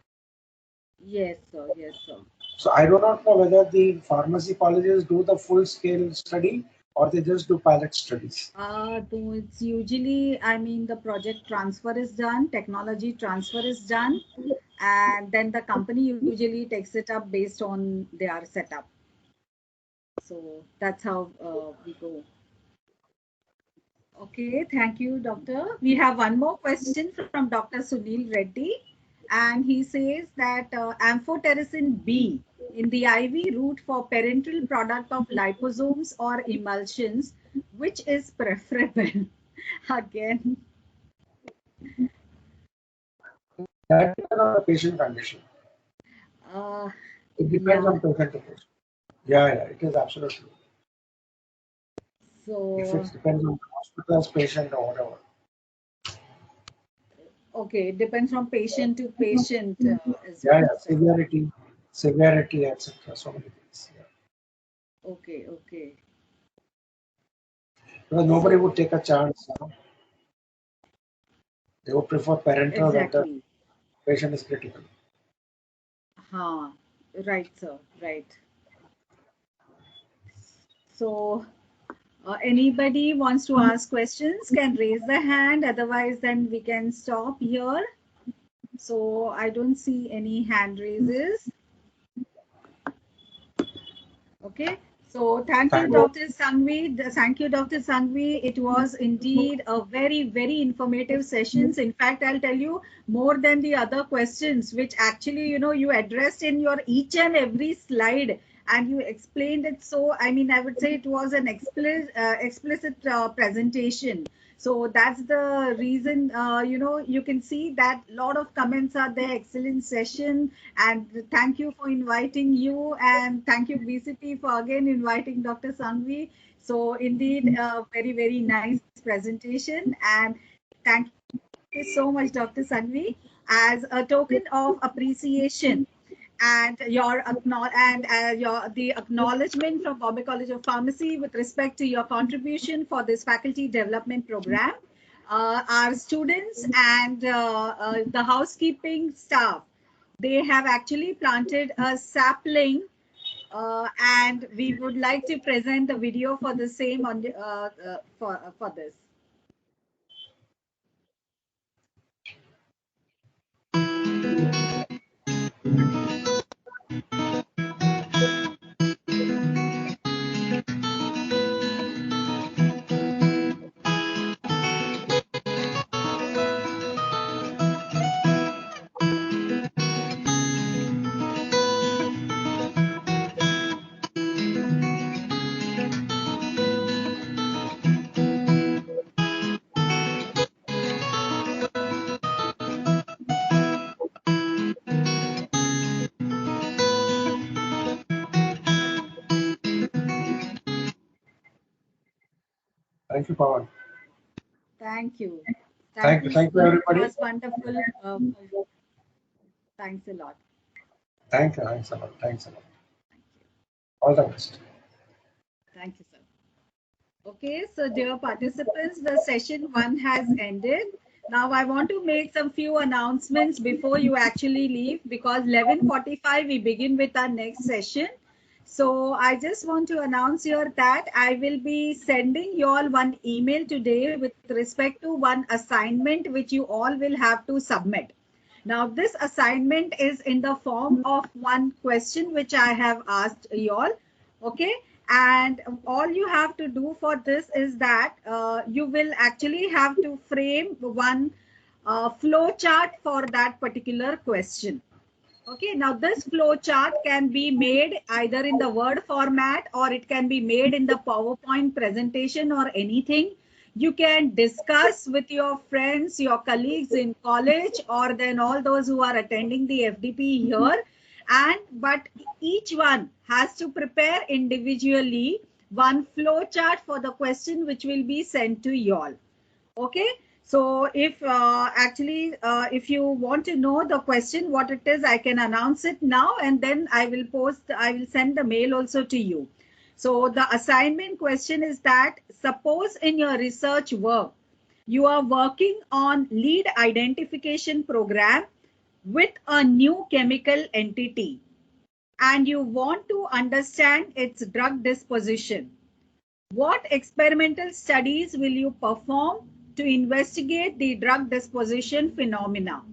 Yes, sir. Yes, sir. So I do not know whether the pharmacy colleges do the full scale study or they just do pilot studies. Though it's usually, I mean, the project transfer is done, technology transfer is done, and then the company usually takes it up based on their setup. So that's how we go. Okay, thank you, doctor. We have one more question from Dr. Sunil Reddy, and he says that amphotericin B in the IV route for parenteral product of liposomes or emulsions, which is preferable? Again, That depends on the patient condition. uh, It depends yeah. on patient to patient. Yeah, it is absolutely. If So, it depends on the hospital's patient or whatever. okay, it depends from patient to patient as Yeah, well. severity, etc. So many things. Yeah. Okay, okay. Because nobody would So, take a chance. They would prefer parental when the exactly. patient is critical. Huh. Right, sir. Right. So, anybody wants to ask questions can raise the hand. Otherwise, then we can stop here. So, I don't see any hand raises. Okay. So, thank you, Thank you. Dr. Sangvi. Thank you, Dr. Sangvi. It was indeed a very, very informative sessions. In fact, I'll tell you more than the other questions, which actually, you addressed in your each and every slide, and you explained it. So, I mean, I would say it was an explicit presentation. So that's the reason, you can see that a lot of comments are there. Excellent session. And thank you for inviting you. And thank you, BCP, for again inviting Dr. Sangvi. So indeed, a very, very nice presentation. And thank you so much, Dr. Sangvi. As a token of appreciation and the acknowledgement from Bombay College of Pharmacy with respect to your contribution for this faculty development program, our students and the housekeeping staff, they have actually planted a sapling, and we would like to present the video for the same on for this. Thank you, Pawan. Thank you. Thank you, It everybody. was wonderful. Thanks a lot. Thanks a lot. Thanks a lot. All the best. Thank you, sir. Okay, so dear participants, the session 1 has ended. Now I want to make some few announcements before you actually leave, because 11:45 we begin with our next session. So I just want to announce here that I will be sending you all one email today with respect to one assignment which you all will have to submit. Now this assignment is in the form of one question which I have asked you all. Okay, and all you have to do for this is that you will actually have to frame one flow chart for that particular question. Okay, now this flow chart can be made either in the Word format, or it can be made in the PowerPoint presentation or anything. You can discuss with your friends, your colleagues in college, or then all those who are attending the FDP here. But each one has to prepare individually one flow chart for the question which will be sent to you all. Okay, so if if you want to know the question what it is, I can announce it now, and then I will send the mail also to you. So the assignment question is that, suppose in your research work you are working on lead identification program with a new chemical entity, and you want to understand its drug disposition. What experimental studies will you perform to investigate the drug disposition phenomena?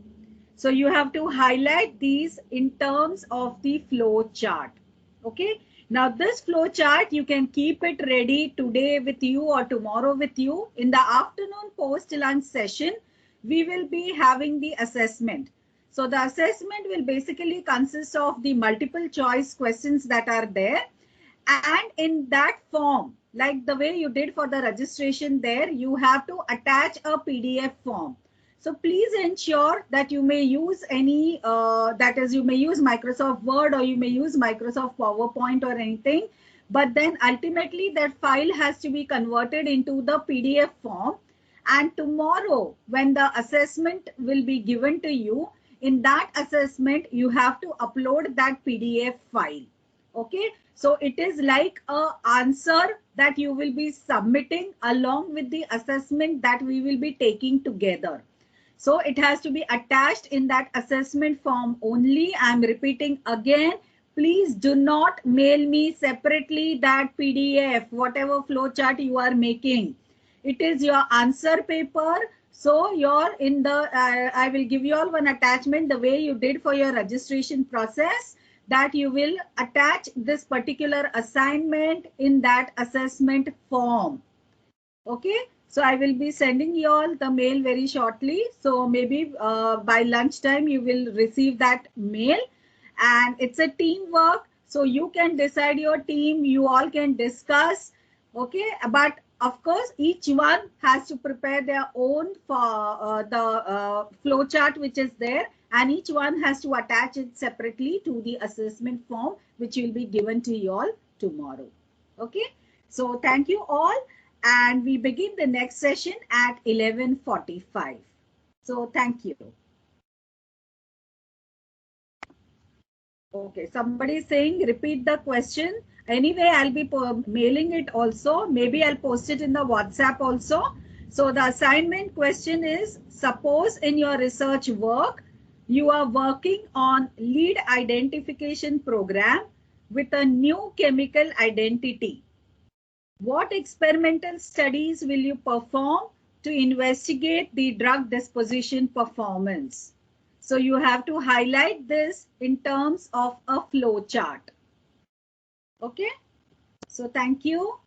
So you have to highlight these in terms of the flow chart. Okay. Now this flow chart, you can keep it ready today with you or tomorrow with you. In the afternoon post lunch session, we will be having the assessment. So the assessment will basically consist of the multiple choice questions that are there. And in that form, like the way you did for the registration there, you have to attach a PDF form. So please ensure that you may use any, you may use Microsoft Word, or you may use Microsoft PowerPoint or anything. But then ultimately that file has to be converted into the PDF form. And tomorrow, when the assessment will be given to you, in that assessment, you have to upload that PDF file. Okay, so it is like a answer that you will be submitting along with the assessment that we will be taking together. So it has to be attached in that assessment form only. I'm repeating again, please do not mail me separately that PDF, whatever flow chart you are making. It is your answer paper. So you're in the, I will give you all one attachment the way you did for your registration process, that you will attach this particular assignment in that assessment form. Okay, so I will be sending you all the mail very shortly. So maybe by lunchtime you will receive that mail, and it's a teamwork. So you can decide your team, you all can discuss. Okay, but of course, each one has to prepare their own for the flow chart which is there, and each one has to attach it separately to the assessment form which will be given to you all tomorrow. Okay, so thank you all, and we begin the next session at 11:45. So thank you. Okay, somebody is saying repeat the question. Anyway, I'll be mailing it also. Maybe I'll post it in the WhatsApp also. So the assignment question is, suppose in your research work, you are working on lead identification program with a new chemical identity. What experimental studies will you perform to investigate the drug disposition performance? So you have to highlight this in terms of a flow chart. Okay, so thank you.